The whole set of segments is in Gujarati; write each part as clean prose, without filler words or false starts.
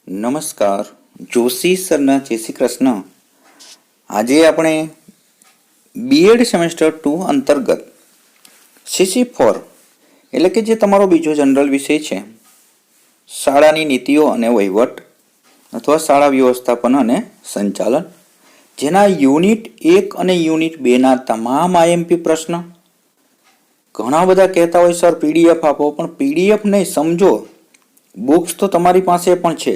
નમસ્કાર, જોશી સરના જય શ્રી કૃષ્ણ. આજે આપણે બીએડ સેમેસ્ટર 2 અંતર્ગત CC4 એટલે કે જે તમારો બીજો જનરલ વિષય છે, શાળાની નીતિઓ અને વહીવટ અથવા શાળા વ્યવસ્થાપન અને સંચાલન, જેના યુનિટ 1 અને યુનિટ 2ના તમામ IMP પ્રશ્ન. ઘણા બધા કહેતા હોય સર PDF આપો, પણ PDF નહીં, સમજો. બુક્સ તો તમારી પાસે પણ છે,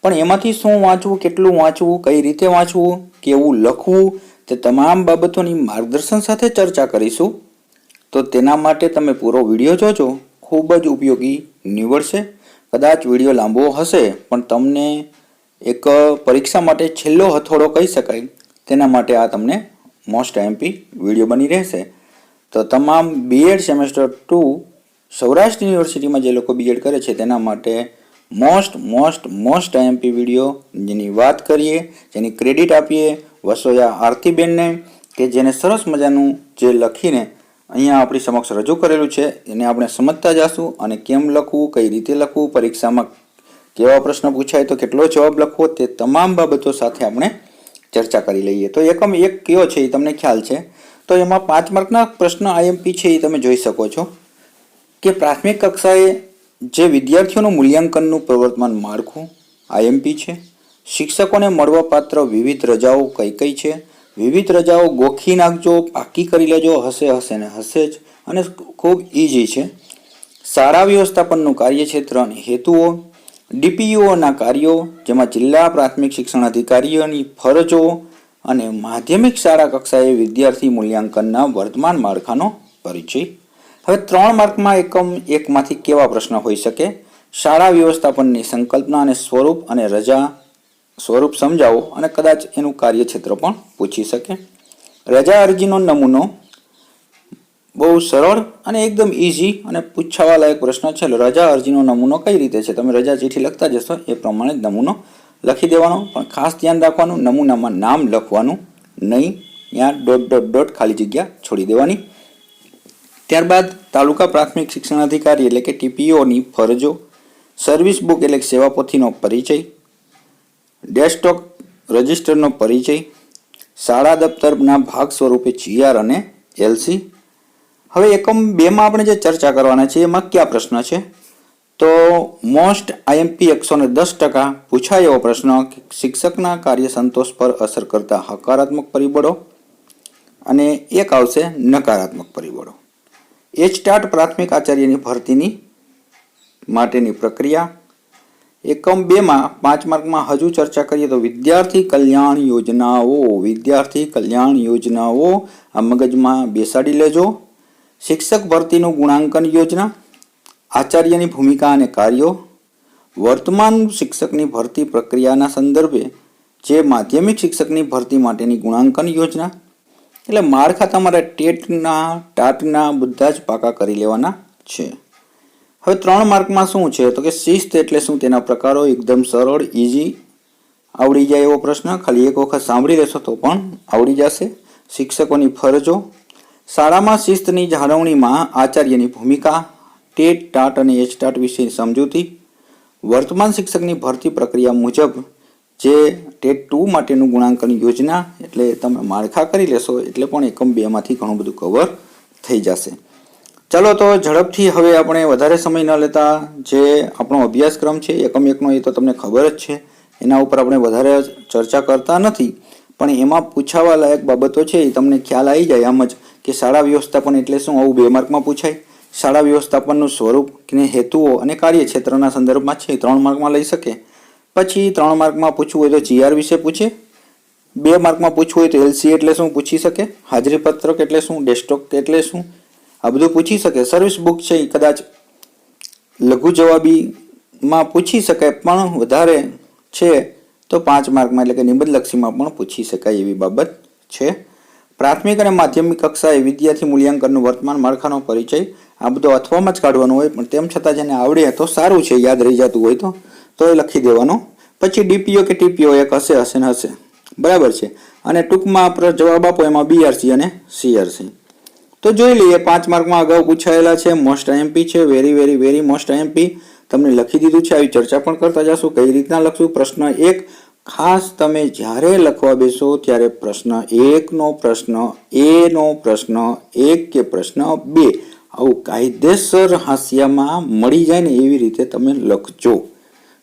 પણ એમાંથી શું વાંચવું, કેટલું વાંચવું, કઈ રીતે વાંચવું, કેવું લખવું, તે તમામ બાબતોની માર્ગદર્શન સાથે ચર્ચા કરીશું. તો તેના માટે તમે પૂરો વિડીયો જોજો, ખૂબ જ ઉપયોગી નીવડશે. કદાચ વિડીયો લાંબો હશે, પણ તમને એક પરીક્ષા માટે છેલ્લો હથોડો કહી શકાય, તેના માટે આ તમને મોસ્ટ IMP વિડીયો બની રહેશે. તો તમામ બીએડ સેમેસ્ટર 2 સૌરાષ્ટ્ર યુનિવર્સિટીમાં જે લોકો બીએડ કરે છે તેના માટે મોસ્ટ IMP વિડીયો, જેની વાત કરીએ, જેની ક્રેડિટ આપીએ વસોયા આરતીબેનને, કે જેને સરસ મજાનું જે લખીને અહીંયા આપણી સમક્ષ રજૂ કરેલું છે, એને આપણે સમજતા જઈશું. અને કેમ લખવું, કઈ રીતે લખવું, પરીક્ષામાં કેવા પ્રશ્ન પૂછાય તો કેટલો જવાબ લખવો, તે તમામ બાબતો સાથે આપણે ચર્ચા કરી લઈએ. તો એકમ એક કયો છે એ તમને ખ્યાલ છે. તો એમાં 5 માર્કના પ્રશ્ન IMP છે એ તમે જોઈ શકો છો કે પ્રાથમિક કક્ષાએ જે વિદ્યાર્થીઓનું મૂલ્યાંકનનું પ્રવર્તમાન માળખું IMP છે. શિક્ષકોને મળવાપાત્ર વિવિધ રજાઓ કઈ કઈ છે, વિવિધ રજાઓ ગોખી નાખજો, પાકી કરી લેજો, હશે ને હશે જ, અને ખૂબ ઇઝી છે. શાળા વ્યવસ્થાપનનું કાર્યક્ષેત્ર અને હેતુઓ, DPUઓના કાર્યો, જેમાં જિલ્લા પ્રાથમિક શિક્ષણ અધિકારીઓની ફરજો, અને માધ્યમિક શાળા કક્ષાએ વિદ્યાર્થી મૂલ્યાંકનના વર્તમાન માળખાનો પરિચય. હવે 3 માર્કમાં એકમ 1માંથી કેવા પ્રશ્ન હોઈ શકે? શાળા વ્યવસ્થાપનની સંકલ્પના અને સ્વરૂપ અને રજા સ્વરૂપ સમજાવો, અને કદાચ એનું કાર્યક્ષેત્ર પણ પૂછી શકે. રજા અરજીનો નમૂનો, બહુ સરળ અને એકદમ ઇઝી અને પૂછવાલાયક પ્રશ્ન છે. રજા અરજીનો નમૂનો કઈ રીતે છે? તમે રજા ચિઠ્ઠી લખતા જશો એ પ્રમાણે નમૂનો લખી દેવાનો, પણ ખાસ ધ્યાન રાખવાનું, નમૂનામાં નામ લખવાનું નહીં, ત્યાં ... ખાલી જગ્યા છોડી દેવાની. ત્યારબાદ તાલુકા પ્રાથમિક શિક્ષણ અધિકારી એટલે કે TPOની ફરજો, સર્વિસ બુક એટલે સેવાપોથીનો પરિચય, ડેસ્કટોપ રજિસ્ટરનો પરિચય, શાળા દફતરના ભાગ સ્વરૂપે GR અને LC. હવે એકમ 2માં આપણે જે ચર્ચા કરવાના છે એમાં કયા પ્રશ્ન છે? તો મોસ્ટ IMP 110% પૂછાય એવો પ્રશ્ન, શિક્ષકના કાર્ય સંતોષ પર અસર કરતા હકારાત્મક પરિબળો, અને એક આવશે નકારાત્મક પરિબળો. HTAT પ્રાથમિક આચાર્યની ભરતીની માટેની પ્રક્રિયા. એકમ 2માં 5 માર્કમાં હજુ ચર્ચા કરીએ તો વિદ્યાર્થી કલ્યાણ યોજનાઓ આ મગજમાં બેસાડી લેજો. શિક્ષક ભરતીનું ગુણાંકન યોજના, આચાર્યની ભૂમિકા અને કાર્યો, વર્તમાન શિક્ષકની ભરતી પ્રક્રિયાના સંદર્ભે જે માધ્યમિક શિક્ષકની ભરતી માટેની ગુણાંકન યોજના. એટલે માળખા તમારે ટાટના બધા જ પાકા કરી લેવાના છે. હવે 3 માર્કમાં શું છે તો કે શિસ્ત એટલે શું, તેના પ્રકારો, એકદમ સરળ ઇઝી આવડી જાય એવો પ્રશ્ન, ખાલી એક વખત સાંભળી લેશો તો પણ આવડી જશે. શિક્ષકોની ફરજો, શાળામાં શિસ્તની જાળવણીમાં આચાર્યની ભૂમિકા, ટાટ અને HTAT વિશે સમજૂતી, વર્તમાન શિક્ષકની ભરતી પ્રક્રિયા મુજબ જે ટેટ 2 માટેનું ગુણાંકન યોજના, એટલે તમે માળખા કરી લેશો એટલે પણ એકમ 2માંથી ઘણું બધું કવર થઈ જશે. ચાલો તો ઝડપથી હવે આપણે વધારે સમય ન લેતા જે આપણો અભ્યાસક્રમ છે એકમ 1નો, એ તો તમને ખબર જ છે, એના ઉપર આપણે વધારે ચર્ચા કરતા નથી, પણ એમાં પૂછાવા લાયક બાબતો છે એ તમને ખ્યાલ આવી જાય આમ જ, કે શાળા વ્યવસ્થાપન એટલે શું, આવું 2 માર્કમાં પૂછાય. શાળા વ્યવસ્થાપનનું સ્વરૂપ ને હેતુઓ અને કાર્યક્ષેત્રના સંદર્ભમાં છે, 3 માર્કમાં લઈ શકે. પછી 3 માર્કમાં પૂછવું હોય તો GR વિશે પૂછે, 2 માર્કમાં પૂછવું હોય તો LC એટલે શું પૂછી શકે, હાજરી પત્રક એટલે શું, ડેસ્કટોપ એટલે શું, આ બધું પૂછી શકે. સર્વિસ બુક છે એ કદાચ લઘુ જવાબીમાં પૂછી શકાય, પણ વધારે છે તો 5 માર્કમાં એટલે કે નિબંધલક્ષીમાં પણ પૂછી શકાય એવી બાબત છે. પ્રાથમિક અને માધ્યમિક કક્ષાએ વિદ્યાર્થી મૂલ્યાંકનનું વર્તમાન માળખાનો પરિચય, આ બધો અથવામાં જ કાઢવાનો હોય, પણ તેમ છતાં જેને આવડે તો સારું છે, યાદ રહી જતું હોય તો એ લખી દેવાનો. પછી DPO કે TPO એક હશે ને હશે, બરાબર છે. અને ટૂંકમાં આપણે જવાબ આપો એમાં BRC અને CRC. તો જોઈ લઈએ 5 માર્કમાં અગાઉ પૂછાયેલા છે, મોસ્ટ IMP છે, વેરી મોસ્ટ IMP. તમને લખી દીધું છે, આવી ચર્ચા પણ કરતા જશો. કઈ રીતના લખશું? પ્રશ્ન 1 ખાસ તમે જ્યારે લખવા બેસો ત્યારે પ્રશ્ન 1 નો પ્રશ્ન એ નો પ્રશ્ન 1 કે પ્રશ્ન 2 આવું કાયદેસર હાંસિયામાં મળી જાય ને એવી રીતે તમે લખજો.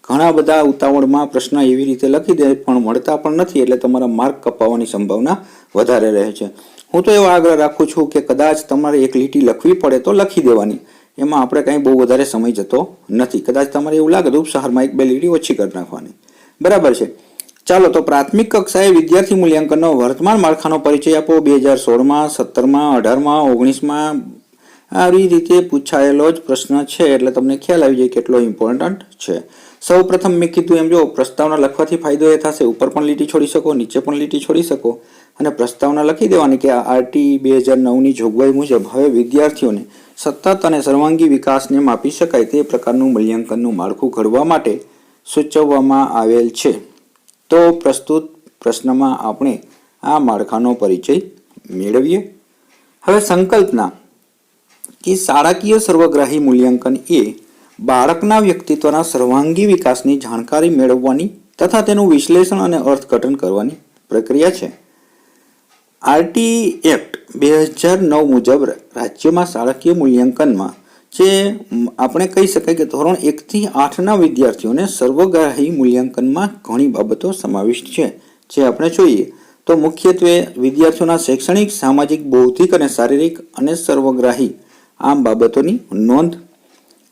ઘણા બધા ઉતાવળમાં પ્રશ્ન એવી રીતે લખી દે પણ મળતા પણ નથી, એટલે તમારા માર્ક કપાવવાની સંભાવના વધારે રહે છે. હું તો એવો આગ્રહ રાખું છું કે કદાચ તમારે એક લીટી લખવી પડે તો લખી દેવાની, એમાં આપણે કંઈ બહુ વધારે સમય જતો નથી. કદાચ તમારે એવું લાગે તો ઉપસારમાં 1-2 લીટી ઓછી કરી નાખવાની. બરાબર છે. ચાલો તો પ્રાથમિક કક્ષાએ વિદ્યાર્થી મૂલ્યાંકનનો વર્તમાન માળખાનો પરિચય આપો. 2016માં, 17માં, 18માં, 19માં આવી રીતે પૂછાયેલો જ પ્રશ્ન છે, એટલે તમને ખ્યાલ આવી જાય કેટલો ઇમ્પોર્ટન્ટ છે. સૌ પ્રથમ મેં કીધું એમ જો પ્રસ્તાવના લખવાથી ફાયદો એ થશે, ઉપર પણ લીટી છોડી શકો, નીચે પણ લીટી છોડી શકો અને પ્રસ્તાવના લખી દેવાની કે આરટી 2009ની જોગવાઈ મુજબ હવે વિદ્યાર્થીઓને સતત અને સર્વાંગી વિકાસને માપી શકાય તે પ્રકારનું મૂલ્યાંકનનું માળખું ઘડવા માટે સૂચવવામાં આવેલ છે. તો પ્રસ્તુત પ્રશ્નમાં આપણે આ માળખાનો પરિચય મેળવીએ. હવે સંકલ્પના કે શાળાકીય સર્વગ્રાહી મૂલ્યાંકન એ બાળકના વ્યક્તિત્વના સર્વાંગી વિકાસની જાણકારી મેળવવાની તથા તેનું વિશ્લેષણ અને અર્થઘટન કરવાની પ્રક્રિયા છે. આરટી એક્ટ 2009 મુજબ રાજ્યમાં શાળાકીય મૂલ્યાંકનમાં જે આપણે કહી શકાય કે ધોરણ 1 થી 8ના વિદ્યાર્થીઓને સર્વગ્રાહી મૂલ્યાંકનમાં ઘણી બાબતો સમાવિષ્ટ છે. જે આપણે જોઈએ તો મુખ્યત્વે વિદ્યાર્થીઓના શૈક્ષણિક, સામાજિક, બૌદ્ધિક અને શારીરિક અને સર્વગ્રાહી આમ બાબતોની નોંધ.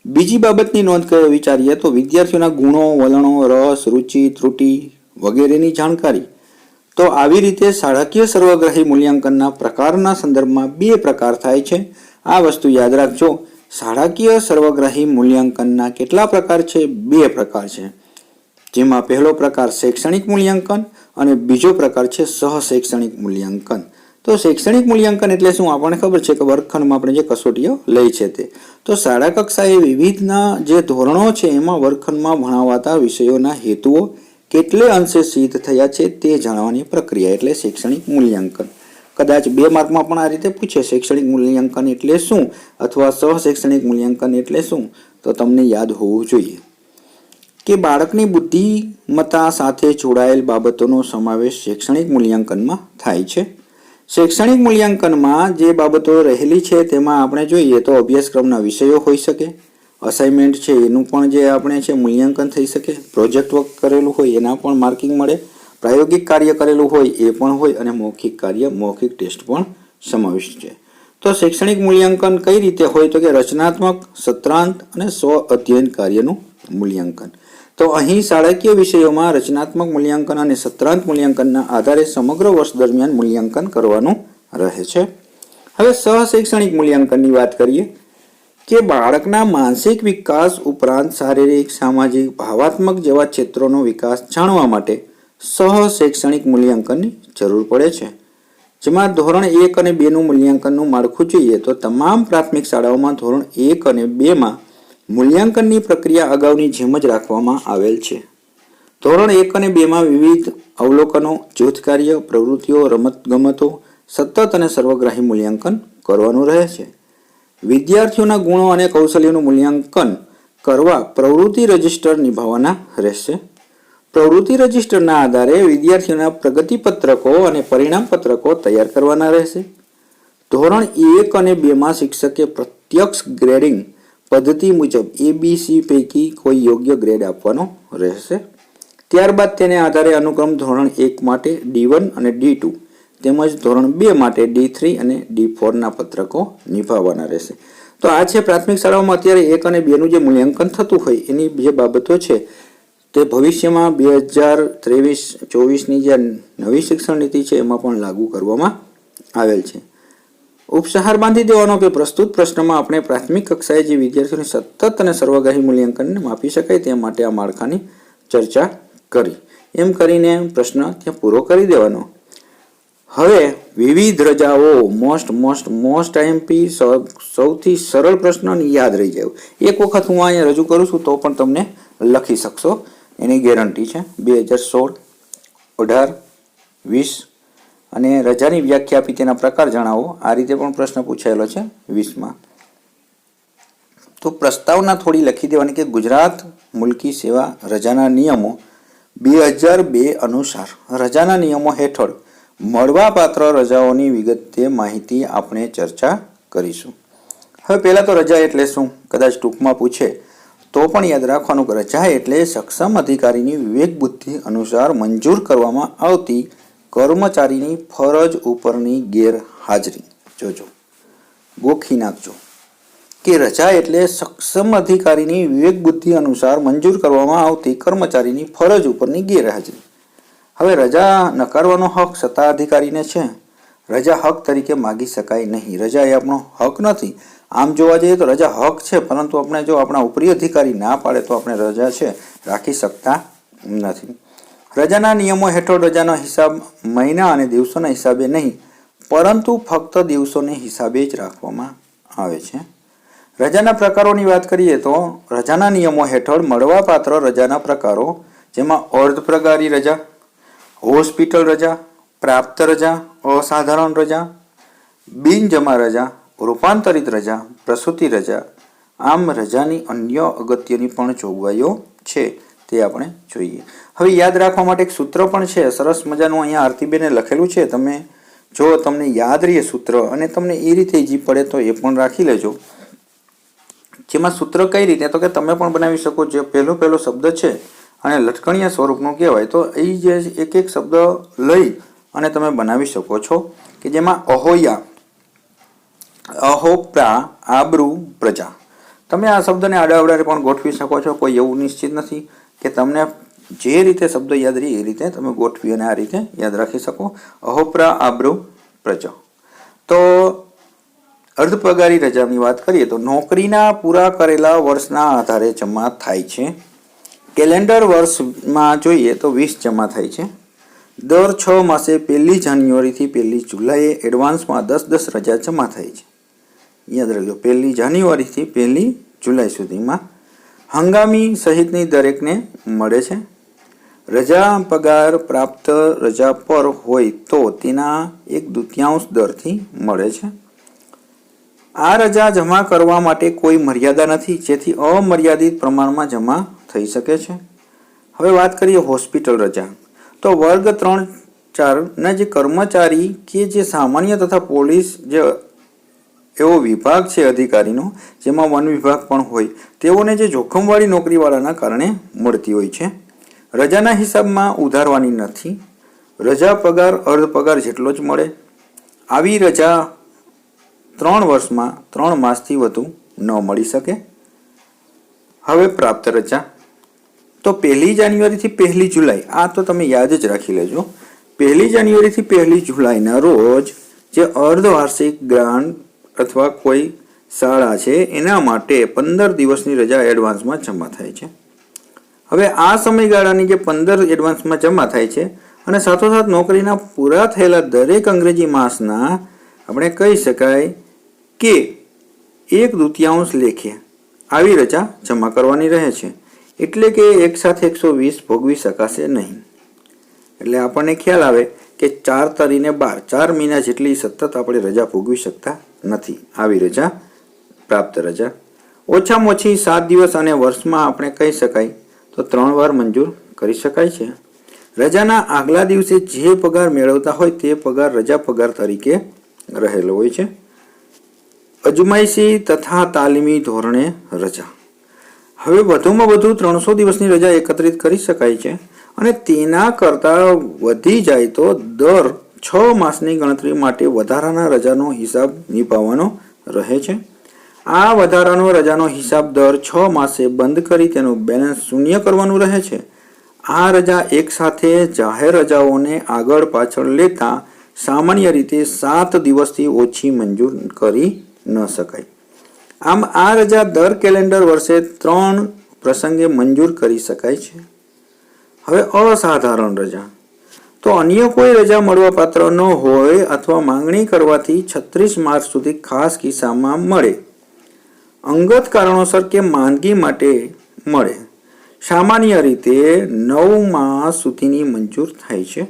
બીજી બાબતની નોંધ વિચારીએ તો વિદ્યાર્થીઓના ગુણો, વલણો, રસ, રુચિ, ત્રુટિ વગેરેની જાણકારી. તો આવી રીતે શાળાકીય સર્વગ્રાહી મૂલ્યાંકનના પ્રકારના સંદર્ભમાં 2 પ્રકાર થાય છે. આ વસ્તુ યાદ રાખજો. શાળાકીય સર્વગ્રાહી મૂલ્યાંકનના કેટલા પ્રકાર છે? 2 પ્રકાર છે, જેમાં પહેલો પ્રકાર શૈક્ષણિક મૂલ્યાંકન અને બીજો પ્રકાર છે સહશૈક્ષણિક મૂલ્યાંકન. તો શૈક્ષણિક મૂલ્યાંકન એટલે શું? આપણને ખબર છે કે વર્ગખંડમાં આપણે જે કસોટીઓ લઈ છે તે. તો શાળા કક્ષાએ વિવિધના જે ધોરણો છે એમાં વર્ગખંડમાં ભણાવાતા વિષયોના હેતુઓ કેટલે અંશે સિદ્ધ થયા છે તે જાણવાની પ્રક્રિયા એટલે શૈક્ષણિક મૂલ્યાંકન. કદાચ 2 માર્કમાં પણ આ રીતે પૂછે શૈક્ષણિક મૂલ્યાંકન એટલે શું અથવા સહશૈક્ષણિક મૂલ્યાંકન એટલે શું, તો તમને યાદ હોવું જોઈએ કે બાળકની બુદ્ધિમત્તા સાથે જોડાયેલ બાબતોનો સમાવેશ શૈક્ષણિક મૂલ્યાંકનમાં થાય છે. શૈક્ષણિક મૂલ્યાંકનમાં જે બાબતો રહેલી છે તેમાં આપણે જોઈએ તો અભ્યાસક્રમના વિષયો હોઈ શકે, અસાઇનમેન્ટ છે એનું પણ જે આપણે છે મૂલ્યાંકન થઈ શકે, પ્રોજેક્ટ વર્ક કરેલું હોય એના પણ માર્કિંગ મળે, પ્રાયોગિક કાર્ય કરેલું હોય એ પણ હોય અને મૌખિક કાર્ય, મૌખિક ટેસ્ટ પણ સમાવિષ્ટ છે. તો શૈક્ષણિક મૂલ્યાંકન કઈ રીતે હોય તો કે રચનાત્મક, સત્રાંત અને સ્વ અધ્યયન કાર્યનું મૂલ્યાંકન. તો અહીં શાળાકીય વિષયોમાં રચનાત્મક મૂલ્યાંકન અને સત્રાંત મૂલ્યાંકનના આધારે સમગ્ર વર્ષ દરમિયાન મૂલ્યાંકન કરવાનું રહે છે. હવે સહશૈક્ષણિક મૂલ્યાંકનની વાત કરીએ કે બાળકના માનસિક વિકાસ ઉપરાંત શારીરિક, સામાજિક, ભાવાત્મક જેવા ક્ષેત્રોનો વિકાસ જાણવા માટે સહશૈક્ષણિક મૂલ્યાંકનની જરૂર પડે છે. જેમાં ધોરણ 1 અને 2નું મૂલ્યાંકનનું માળખું જોઈએ તો તમામ પ્રાથમિક શાળાઓમાં ધોરણ 1 અને 2માં મૂલ્યાંકનની પ્રક્રિયા અગાઉની જેમ જ રાખવામાં આવેલ છે. ધોરણ 1 અને 2માં વિવિધ અવલોકનો, જૂથ કાર્ય, પ્રવૃત્તિઓ, રમતગમતો, સતત અને સર્વગ્રાહી મૂલ્યાંકન કરવાનું રહે છે. વિદ્યાર્થીઓના ગુણો અને કૌશલ્યોનું મૂલ્યાંકન કરવા પ્રવૃત્તિ રજિસ્ટર નિભાવવાના રહેશે. પ્રવૃત્તિ રજિસ્ટરના આધારે વિદ્યાર્થીઓના પ્રગતિપત્રકો અને પરિણામ પત્રકો તૈયાર કરવાના રહેશે. ધોરણ 1 અને 2માં શિક્ષકે પ્રત્યક્ષ ગ્રેડિંગ પદ્ધતિ મુજબ ABC પૈકી કોઈ યોગ્ય ગ્રેડ આપવાનો રહેશે. ત્યારબાદ તેને આધારે અનુક્રમ ધોરણ 1 માટે D1 અને D2 તેમજ ધોરણ 2 માટે D3 અને D4ના પત્રકો નિભાવવાના રહેશે. તો આ છે પ્રાથમિક શાળાઓમાં અત્યારે 1 અને 2નું જે મૂલ્યાંકન થતું હોય એની જે બાબતો છે તે ભવિષ્યમાં 2023-24ની જે નવી શિક્ષણ નીતિ છે એમાં પણ લાગુ કરવામાં આવેલ છે. ઉપસહાર બાંધી દેવાનો કે પ્રસ્તુત પ્રશ્નમાં આપણે પ્રાથમિક કક્ષાએ જે વિદ્યાર્થીઓને સતત અને સર્વગ્રાહી મૂલ્યાંકનને માપી શકાય તે માટે આ માળખાની ચર્ચા કરી. એમ કરીને પ્રશ્ન ત્યાં પૂરો કરી દેવાનો. હવે વિવિધ રજાઓ મોસ્ટ આઈએમપી સૌથી સરળ પ્રશ્ન યાદ રહી જાય. એક વખત હું અહીંયા રજૂ કરું છું તો પણ તમને લખી શકશો એની ગેરંટી છે. 2016, 18, 20 અને રજાની વ્યાખ્યા આપી તેના પ્રકાર જણાવો. આ રીતે પણ પ્રશ્ન પૂછાયેલો છે 20માં. તો તો પ્રસ્તાવના થોડી લખી દેવાની કે ગુજરાત મુલકી સેવા રજાના નિયમો 2002 અનુસાર રજાના નિયમો હેઠળ મળવાપાત્ર રજાઓની વિગતે માહિતી આપણે ચર્ચા કરીશું. હવે પહેલાં તો રજા એટલે શું, કદાચ ટૂંકમાં પૂછે તો પણ યાદ રાખવાનું કે રજા એટલે સક્ષમ અધિકારીની વિવેક બુદ્ધિ અનુસાર મંજૂર કરવામાં આવતી કર્મચારીની ફરજ ઉપરની ગેરહાજરી. જોજો, ગોખી નાખજો કે રજા એટલે સક્ષમ અધિકારીની વિવેક બુદ્ધિ અનુસાર મંજૂર કરવામાં આવતી કર્મચારીની ફરજ ઉપરની ગેરહાજરી. હવે રજા નકારવાનો હક સત્તાધિકારીને છે. રજા હક તરીકે માગી શકાય નહીં. રજા એ આપણો હક નથી. આમ જોવા જઈએ તો રજા હક છે, પરંતુ આપણે જો આપણા ઉપરી અધિકારી ના પાડે તો આપણે રજા છે રાખી શકતા નથી. રજાના નિયમો હેઠળ રજાનો હિસાબ મહિના અને દિવસોના હિસાબે નહીં, પરંતુ ફક્ત દિવસોને હિસાબે જ રાખવામાં આવે છે. રજાના પ્રકારોની વાત કરીએ તો રજાના નિયમો હેઠળ મળવાપાત્ર રજાના પ્રકારો, જેમાં અર્ધપગારી રજા, હોસ્પિટલ રજા, પ્રાપ્ત રજા, અસાધારણ રજા, બિનજમા રજા, રૂપાંતરિત રજા, પ્રસૂતિ રજા. આમ રજાની અન્ય અગત્યની પણ જોગવાઈઓ છે, તે આપણે જોઈએ. હવે યાદ રાખવા માટે એક સૂત્ર પણ છે, સરસ મજાનું અહીંયા આરતીબેને લખેલું છે. તમે જો તમને યાદ રહીએ સૂત્ર અને તમને એ રીતે ઈજી પડે તો એ પણ રાખી લેજો. જેમાં સૂત્ર કઈ રીતે, તો કે તમે પણ બનાવી શકો. જે પહેલો શબ્દ છે અને લટકણીયા સ્વરૂપનું કહેવાય, તો એ જે એક એક શબ્દ લઈ અને તમે બનાવી શકો છો કે જેમાં અહોયા, અહોપ્રા, આબરૂ, પ્રજા. તમે આ શબ્દને આડાઅવડા પણ ગોઠવી શકો છો. કોઈ એવું નિશ્ચિત નથી કે તમને જે રીતે શબ્દ યાદ રહે એ રીતે તમે ગોઠવી અને આ રીતે યાદ રાખી શકો. અહોપ્રા, આબરૂ, પ્રજા. તો અર્ધપગારી રજાની વાત કરીએ તો નોકરીના પૂરા કરેલા વર્ષના આધારે જમા થાય છે. કેલેન્ડર વર્ષમાં જોઈએ તો 20 જમા થાય છે. દર 6 માસે 1 જાન્યુઆરીથી 1 જુલાઈએ એડવાન્સમાં 10 રજા જમા થાય છે. યાદ રાખજો, 1 જાન્યુઆરીથી 1 જુલાઈ સુધીમાં હંગામી સહિતની દરેકને મળે છે. રજા પગાર પ્રાપ્ત રજા પર હોય તો તેના 1/2 દરથી મળે છે. આ રજા જમા કરવા માટે કોઈ મર્યાદા નથી, જેથી અમર્યાદિત પ્રમાણમાં જમા થઈ શકે છે. હવે વાત કરીએ હોસ્પિટલ રજા. તો વર્ગ 3-4ના જે કર્મચારી કે જે સામાન્ય તથા પોલીસ જે એવો વિભાગ છે અધિકારીનો, જેમાં વન વિભાગ પણ હોય, તેઓને જે જોખમવાળી નોકરીવાળાના કારણે મળતી હોય છે. રજાના હિસાબમાં ઉધારવાની નથી. રજા પગાર અર્ધ પગાર જેટલો જ મળે. આવી રજા 3 વર્ષમાં 3 માસથી વધુ ન મળી શકે. હવે પ્રાપ્ત રજા. તો 1 જાન્યુઆરીથી 1 જુલાઈ, આ તો તમે યાદ જ રાખી લેજો. 1 જાન્યુઆરીથી 1 જુલાઈના રોજ જે અર્ધવાર્ષિક ગ્રાન્ટ અથવા કોઈ શાળા છે એના માટે 15 દિવસની રજા એડવાન્સમાં જમા થાય છે. હવે આ સમયગાળાની જે 15 એડવાન્સમાં જમા થાય છે અને સાથોસાથ નોકરીના પૂરા થયેલા દરેક અંગ્રેજી માસના આપણે કહી શકાય કે 1/2 લેખે આવી રજા જમા કરવાની રહે છે. એટલે કે એકસાથે 120 ભોગવી શકાશે નહીં. એટલે આપણને ખ્યાલ આવે કે 4 તરીને 12, 4 મહિના જેટલી સતત આપણે રજા ભોગવી શકતા નથી. આવી રજા પ્રાપ્ત રજા ઓછામાં ઓછી 7 દિવસ અને વર્ષમાં આપણે કહી શકાય તો 3 વાર મંજૂર કરી શકાય છે. રજાના આગલા દિવસે જે પગાર મેળવતા હોય તે પગાર રજા પગાર તરીકે રહેલો હોય છે. અજમાયશી તથા તાલીમી ધોરણે રજા. હવે વધુમાં વધુ 300 દિવસની રજા એકત્રિત કરી શકાય છે અને તેના કરતાં વધી જાય તો દર 6 માસની ગણતરી માટે વધારાના રજાનો હિસાબ નિભાવવાનો રહે છે. આ વધારાનો રજાનો હિસાબ દર 6 માસે બંધ કરી તેનું બેલેન્સ શૂન્ય કરવાનું રહે છે. આ રજા એકસાથે જાહેર રજાઓને આગળ પાછળ લેતા સામાન્ય રીતે 7 દિવસથી ઓછી મંજૂર કરી ન શકાય. આમ આ રજા દર કેલેન્ડર વર્ષે 3 પ્રસંગે મંજૂર કરી શકાય છે. હવે અસાધારણ રજા. તો અન્ય કોઈ રજા મળવાપાત્ર ન હોય અથવા માંગણી કરવાથી 36 માર્ચ સુધી ખાસ કિસ્સામાં મળે. અંગત કારણોસર કે માંદગી માટે મળે. સામાન્ય રીતે 9 માસ સુધીની મંજૂર થાય છે.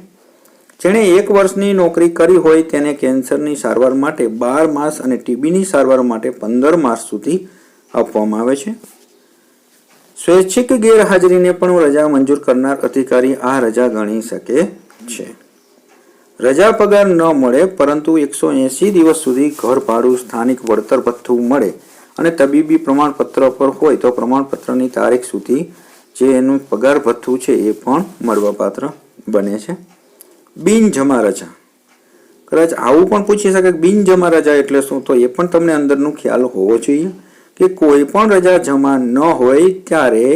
જેણે 1 વર્ષની નોકરી કરી હોય તેને કેન્સરની સારવાર માટે 12 માસ અને ટીબીની સારવાર માટે 15 માસ સુધી આપવામાં આવે છે. સ્વૈચ્છિક ગેરહાજરીને પણ રજા મંજૂર કરનાર અધિકારી આ રજા ગણી શકે છે. રજા પગાર ન મળે પરંતુ 180 દિવસ સુધી ઘર ભાડું, સ્થાનિક વળતર ભથ્થું મળે અને તબીબી પ્રમાણપત્ર પર હોય તો પ્રમાણપત્રની તારીખ સુધી જે એનું પગાર ભથ્થું છે એ પણ મળવાપાત્ર બને છે. બિનજમા રજા. કદાચ આવું પણ પૂછી શકે કે બિનજમા રજા એટલે શું, તો એ પણ તમને અંદરનો ખ્યાલ હોવો જોઈએ કે કોઈ પણ રજા જમા ન હોય ત્યારે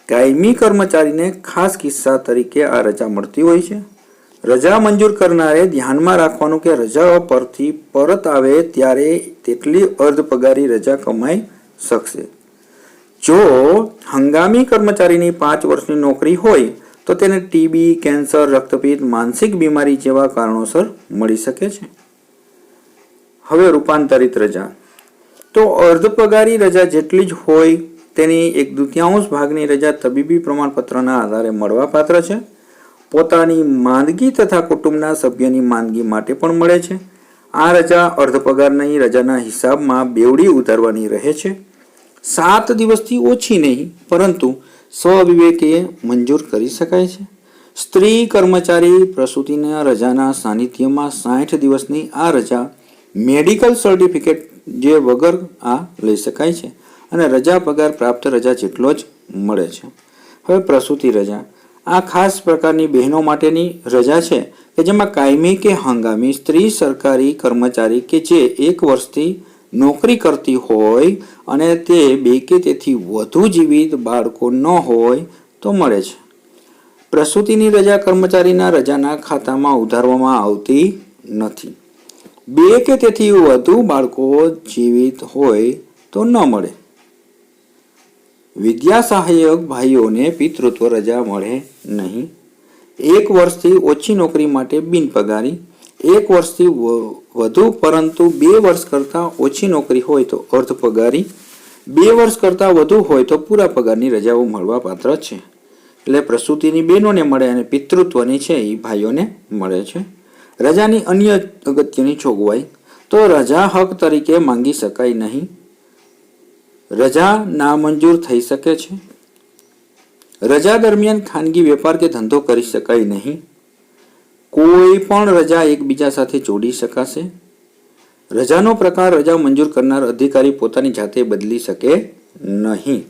કાયમી કર્મચારીને ખાસ કિસ્સા તરીકે આ રજા મળતી હોય છે. રજા મંજૂર કરનારે ધ્યાનમાં રાખવાનું કે રજા પરથી પરત આવે ત્યારે તેટલી અર્ધ પગારી રજા કમાઈ શકશે. જો હંગામી કર્મચારીની 5 વર્ષની નોકરી હોય તો તેને ટીબી, કેન્સર, રક્તપિત્ત, માનસિક બીમારી જેવા કારણોસર મળી શકે છે. હવે રૂપાંતરિત રજા. તો અર્ધ પગારી રજા જેટલી જ હોય તેની 1/2 ભાગની રજા તબીબી પ્રમાણપત્રના આધારે મળવાપાત્ર છે. પોતાની માંદગી તથા કુટુંબના સભ્યની માંદગી માટે પણ મળે છે. આ રજા અર્ધ પગારની રજાના હિસાબમાં બેવડી ઉતારવાની રહે છે. 7 દિવસથી ઓછી નહીં પરંતુ સ્વવિવેકે મંજૂર કરી શકાય છે. સ્ત્રી કર્મચારી પ્રસૂતિના રજાના સાનિધ્યમાં 60 દિવસની આ રજા મેડિકલ સર્ટિફિકેટ જે વગર આ લઈ શકાય છે અને રજા પગાર પ્રાપ્ત રજા જેટલો જ મળે છે. હવે પ્રસૂતિ રજા. આ ખાસ પ્રકારની બહેનો માટેની રજા છે કે જેમાં કાયમી કે હંગામી સ્ત્રી સરકારી કર્મચારી કે જે 1 વર્ષથી નોકરી કરતી હોય અને તે 2 કે તેથી વધુ જીવિત બાળકો ન હોય તો મળે છે. પ્રસૂતિની રજા કર્મચારીના રજાના ખાતામાં ઉધારવામાં આવતી નથી. 2 કે તેથી વધુ બાળકો જીવિત હોય તો ન મળે. વિદ્યા સહાયક ભાઈઓને પિતૃત્વ રજા મળે નહીં. 1 વર્ષથી ઓછી નોકરી માટે બિનપગારી, 1 વર્ષથી વધુ પરંતુ 2 વર્ષ કરતાં ઓછી નોકરી હોય તો અર્ધ પગારી, 2 વર્ષ કરતાં વધુ હોય તો પૂરા પગારની રજાઓ મળવા પાત્ર છે. એટલે પ્રસૂતિની બહેનોને મળે અને પિતૃત્વની છે એ ભાઈઓને મળે છે. રજાની અન્ય અગત્યની જોગવાઈ. તો રજા હક તરીકે માંગી શકાય નહીં. રજા નામંજૂર થઈ શકે છે. રજા દરમિયાન ખાનગી વેપાર કે ધંધો કરી શકાય નહીં. કોઈ પણ રજા એકબીજા સાથે જોડી શકાશે. રજાનો પ્રકાર રજા મંજૂર કરનાર અધિકારી પોતાની જાતે બદલી શકે નહીં.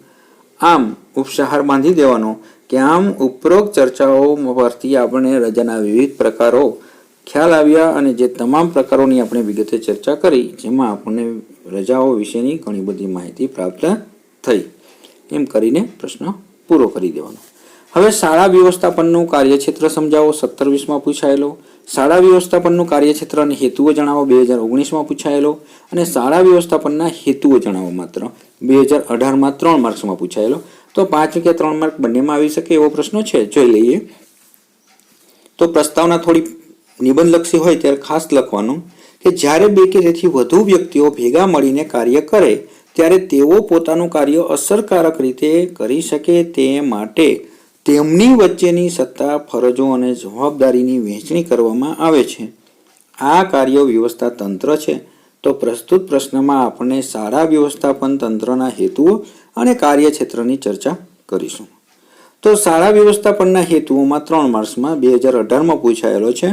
આમ ઉપસાહાર બાંધી દેવાનો કે આમ ઉપરોક્ત ચર્ચાઓ પરથી આપણે રજાના વિવિધ પ્રકારો ખ્યાલ આવ્યા અને જે તમામ પ્રકારોની આપણે વિગતે ચર્ચા કરી જેમાં આપણને રજાઓ વિશેની ઘણી બધી માહિતી પ્રાપ્ત થઈ. એમ કરીને પ્રશ્ન પૂરો કરી દેવાનો. હવે શાળા વ્યવસ્થાપનનું કાર્યક્ષેત્ર સમજાવો 17-20માં પૂછાયેલો. શાળા વ્યવસ્થાપનનું કાર્યક્ષેત્ર અને હેતુઓ જણાવો 2019માં પૂછાયેલો. અને શાળા વ્યવસ્થાપનના હેતુઓ જણાવો માત્ર 2018માં 3 માર્ક્સમાં પૂછાયેલો. તો 5 કે 3 માર્ક બંનેમાં આવી શકે એવો પ્રશ્નો છે. જોઈ લઈએ. તો પ્રસ્તાવના થોડી નિબંધલક્ષી હોય ત્યારે ખાસ લખવાનું કે જ્યારે 2 કે તેથી વધુ વ્યક્તિઓ ભેગા મળીને કાર્ય કરે ત્યારે તેઓ પોતાનું કાર્ય અસરકારક રીતે કરી શકે તે માટે તેમની વચ્ચેની સત્તા, ફરજો અને જવાબદારીની વહેંચણી કરવામાં આવે છે. આ કાર્ય વ્યવસ્થા તંત્ર છે. તો પ્રસ્તુત પ્રશ્નમાં આપણે શાળા વ્યવસ્થાપન તંત્રના હેતુઓ અને કાર્યક્ષેત્રની ચર્ચા કરીશું. તો શાળા વ્યવસ્થાપનના હેતુઓમાં 3 માર્ક્સમાં 2018માં પૂછાયેલો છે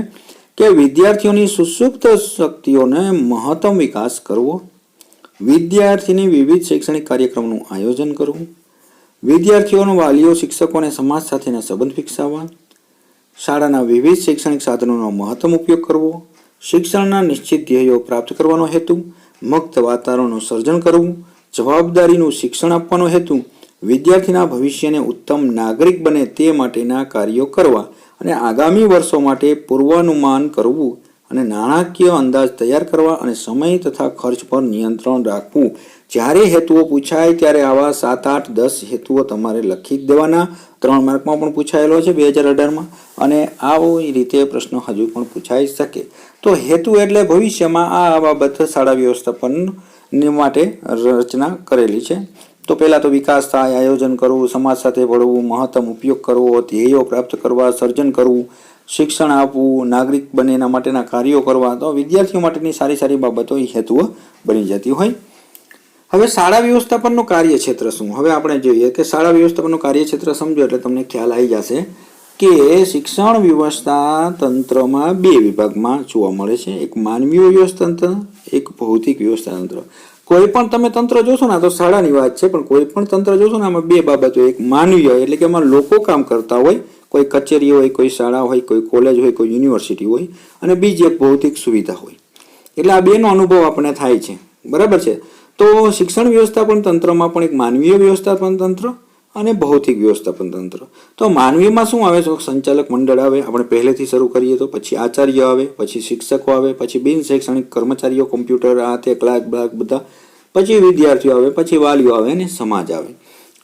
કે વિદ્યાર્થીઓની સુષુપ્ત શક્તિઓને મહત્તમ વિકાસ કરવો, વિદ્યાર્થીની વિવિધ શૈક્ષણિક કાર્યક્રમનું આયોજન કરવું, વિદ્યાર્થીઓના વાલીઓ, શિક્ષકો અને સમાજ સાથેના સંબંધ વિકસાવવા, શાળાના વિવિધ શૈક્ષણિક સાધનોનો મહત્તમ ઉપયોગ કરવો, શિક્ષણના નિશ્ચિત ધ્યેયો પ્રાપ્ત કરવાનો હેતુ, મુક્ત વાતાવરણનું સર્જન કરવું, જવાબદારીનું શિક્ષણ આપવાનો હેતુ, વિદ્યાર્થીના ભવિષ્યને ઉત્તમ નાગરિક બને તે માટેના કાર્યો કરવા અને આગામી વર્ષો માટે પૂર્વાનુમાન કરવું અને નાણાકીય અંદાજ તૈયાર કરવા અને સમય તથા ખર્ચ પર નિયંત્રણ રાખવું. જ્યારે હેતુઓ પૂછાય ત્યારે આવા 7, 8, 10 હેતુઓ તમારે લખી જ દેવાના. 3 માર્કમાં પણ પૂછાયેલો છે 2018માં અને આવી રીતે પ્રશ્નો હજુ પણ પૂછાઈ શકે. તો હેતુ એટલે ભવિષ્યમાં આ બાબત શાળા વ્યવસ્થાપન માટે રચના કરેલી છે. તો પહેલાં તો વિકાસ થાય, આયોજન કરવું, સમાજ સાથે ભળવું, મહત્તમ ઉપયોગ કરવો, ધ્યેયો પ્રાપ્ત કરવા, સર્જન કરવું, શિક્ષણ આપવું, નાગરિક બને એના માટેના કાર્યો કરવા. તો વિદ્યાર્થીઓ માટેની સારી સારી બાબતો એ હેતુઓ બની જતી હોય. હવે શાળા વ્યવસ્થાપનનું કાર્યક્ષેત્ર શું? હવે આપણે જોઈએ કે શાળા વ્યવસ્થાપનનું કાર્યક્ષેત્ર સમજો એટલે તમને ખ્યાલ આવી જશે કે શિક્ષણ વ્યવસ્થા તંત્રમાં બે વિભાગમાં જોવા મળે છે, એક માનવીય વ્યવસ્થા તંત્ર, એક ભૌતિક વ્યવસ્થા તંત્ર. કોઈ પણ તમે તંત્ર જોશો ને, તો શાળાની વાત છે, પણ કોઈ પણ તંત્ર જોશો ને આમાં બે બાબતો, એક માનવીય એટલે કે એમાં લોકો કામ કરતા હોય, કોઈ કચેરી હોય, કોઈ શાળા હોય, કોઈ કોલેજ હોય, કોઈ યુનિવર્સિટી હોય, અને બીજી એક ભૌતિક સુવિધા હોય. એટલે આ બેનો અનુભવ આપણને થાય છે, બરાબર છે. તો શિક્ષણ વ્યવસ્થાપન તંત્રમાં પણ એક માનવીય વ્યવસ્થાપન તંત્ર અને ભૌતિક વ્યવસ્થાપન તંત્ર. તો માનવીયમાં શું આવે છે? સંચાલક મંડળ આવે, આપણે પહેલેથી શરૂ કરીએ તો, પછી આચાર્ય આવે, પછી શિક્ષકો આવે, પછી બિન શૈક્ષણિક કર્મચારીઓ, કોમ્પ્યુટર, આ તે ક્લાર્ક બધા, પછી વિદ્યાર્થીઓ આવે, પછી વાલીઓ આવે અને સમાજ આવે.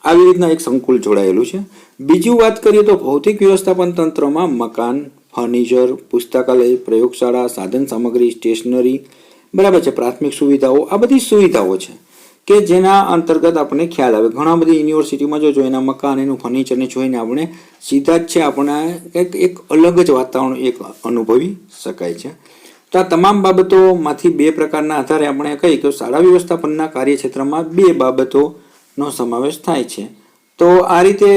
આવી રીતના એક સંકુલ જોડાયેલું છે. બીજું વાત કરીએ તો ભૌતિક વ્યવસ્થાપન તંત્રમાં મકાન, ફર્નિચર, પુસ્તકાલય, પ્રયોગશાળા, સાધન સામગ્રી, સ્ટેશનરી, બરાબર છે, પ્રાથમિક સુવિધાઓ, આ બધી સુવિધાઓ છે કે જેના અંતર્ગત આપણને ખ્યાલ આવે. ઘણા બધી યુનિવર્સિટીમાં જો એના મકાન, એનું ફર્નિચરને જોઈને આપણે સીધા જ છે આપણે એક અલગ જ વાતાવરણ એક અનુભવી શકાય છે. તો આ તમામ બાબતોમાંથી બે પ્રકારના આધારે આપણે કહીએ કે શાળા વ્યવસ્થાપનના કાર્યક્ષેત્રમાં બે બાબતોનો સમાવેશ થાય છે. તો આ રીતે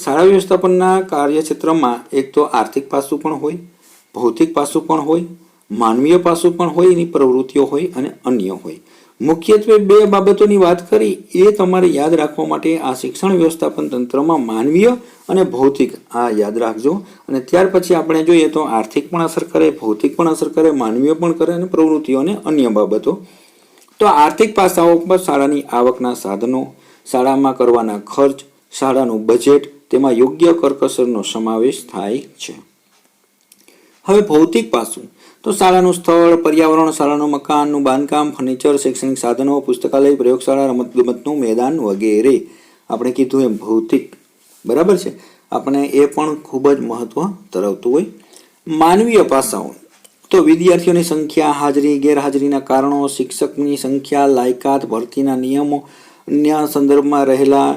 શાળા વ્યવસ્થાપનના કાર્યક્ષેત્રમાં એક તો આર્થિક પાસું પણ હોય, ભૌતિક પાસું પણ હોય, માનવીય પાસું પણ હોય, એની પ્રવૃત્તિઓ હોય અને અન્ય હોય. મુખ્યત્વે બે બાબતોની વાત કરી એ તમારે યાદ રાખવા માટે આ શિક્ષણ વ્યવસ્થાપન તંત્રમાં માનવીય અને ભૌતિક આ યાદ રાખજો. અને ત્યાર પછી આપણે જોઈએ તો આર્થિક પણ અસર કરે, ભૌતિક પણ અસર કરે, માનવીય પણ કરે અને પ્રવૃત્તિઓ અને અન્ય બાબતો. તો આર્થિક પાસાઓ પર શાળાની આવકના સાધનો, શાળામાં કરવાના ખર્ચ, શાળાનું બજેટ, તેમાં યોગ્ય કરકસરનો સમાવેશ થાય છે. હવે ભૌતિક પાસું તો શાળાનું સ્થળ, પર્યાવરણ, શાળાનું મકાનનું બાંધકામ, ફર્નિચર, શૈક્ષણિક સાધનો, પુસ્તકાલય, પ્રયોગશાળા, રમતગમતનું મેદાન વગેરે. આપણે કીધું એમ ભૌતિક, બરાબર છે, આપણે એ પણ ખૂબ જ મહત્વ ધરાવતું હોય. માનવીય પાસાઓ તો વિદ્યાર્થીઓની સંખ્યા, હાજરી ગેરહાજરીના કારણો, શિક્ષકની સંખ્યા, લાયકાત, ભરતીના નિયમો, અન્ય સંદર્ભમાં રહેલા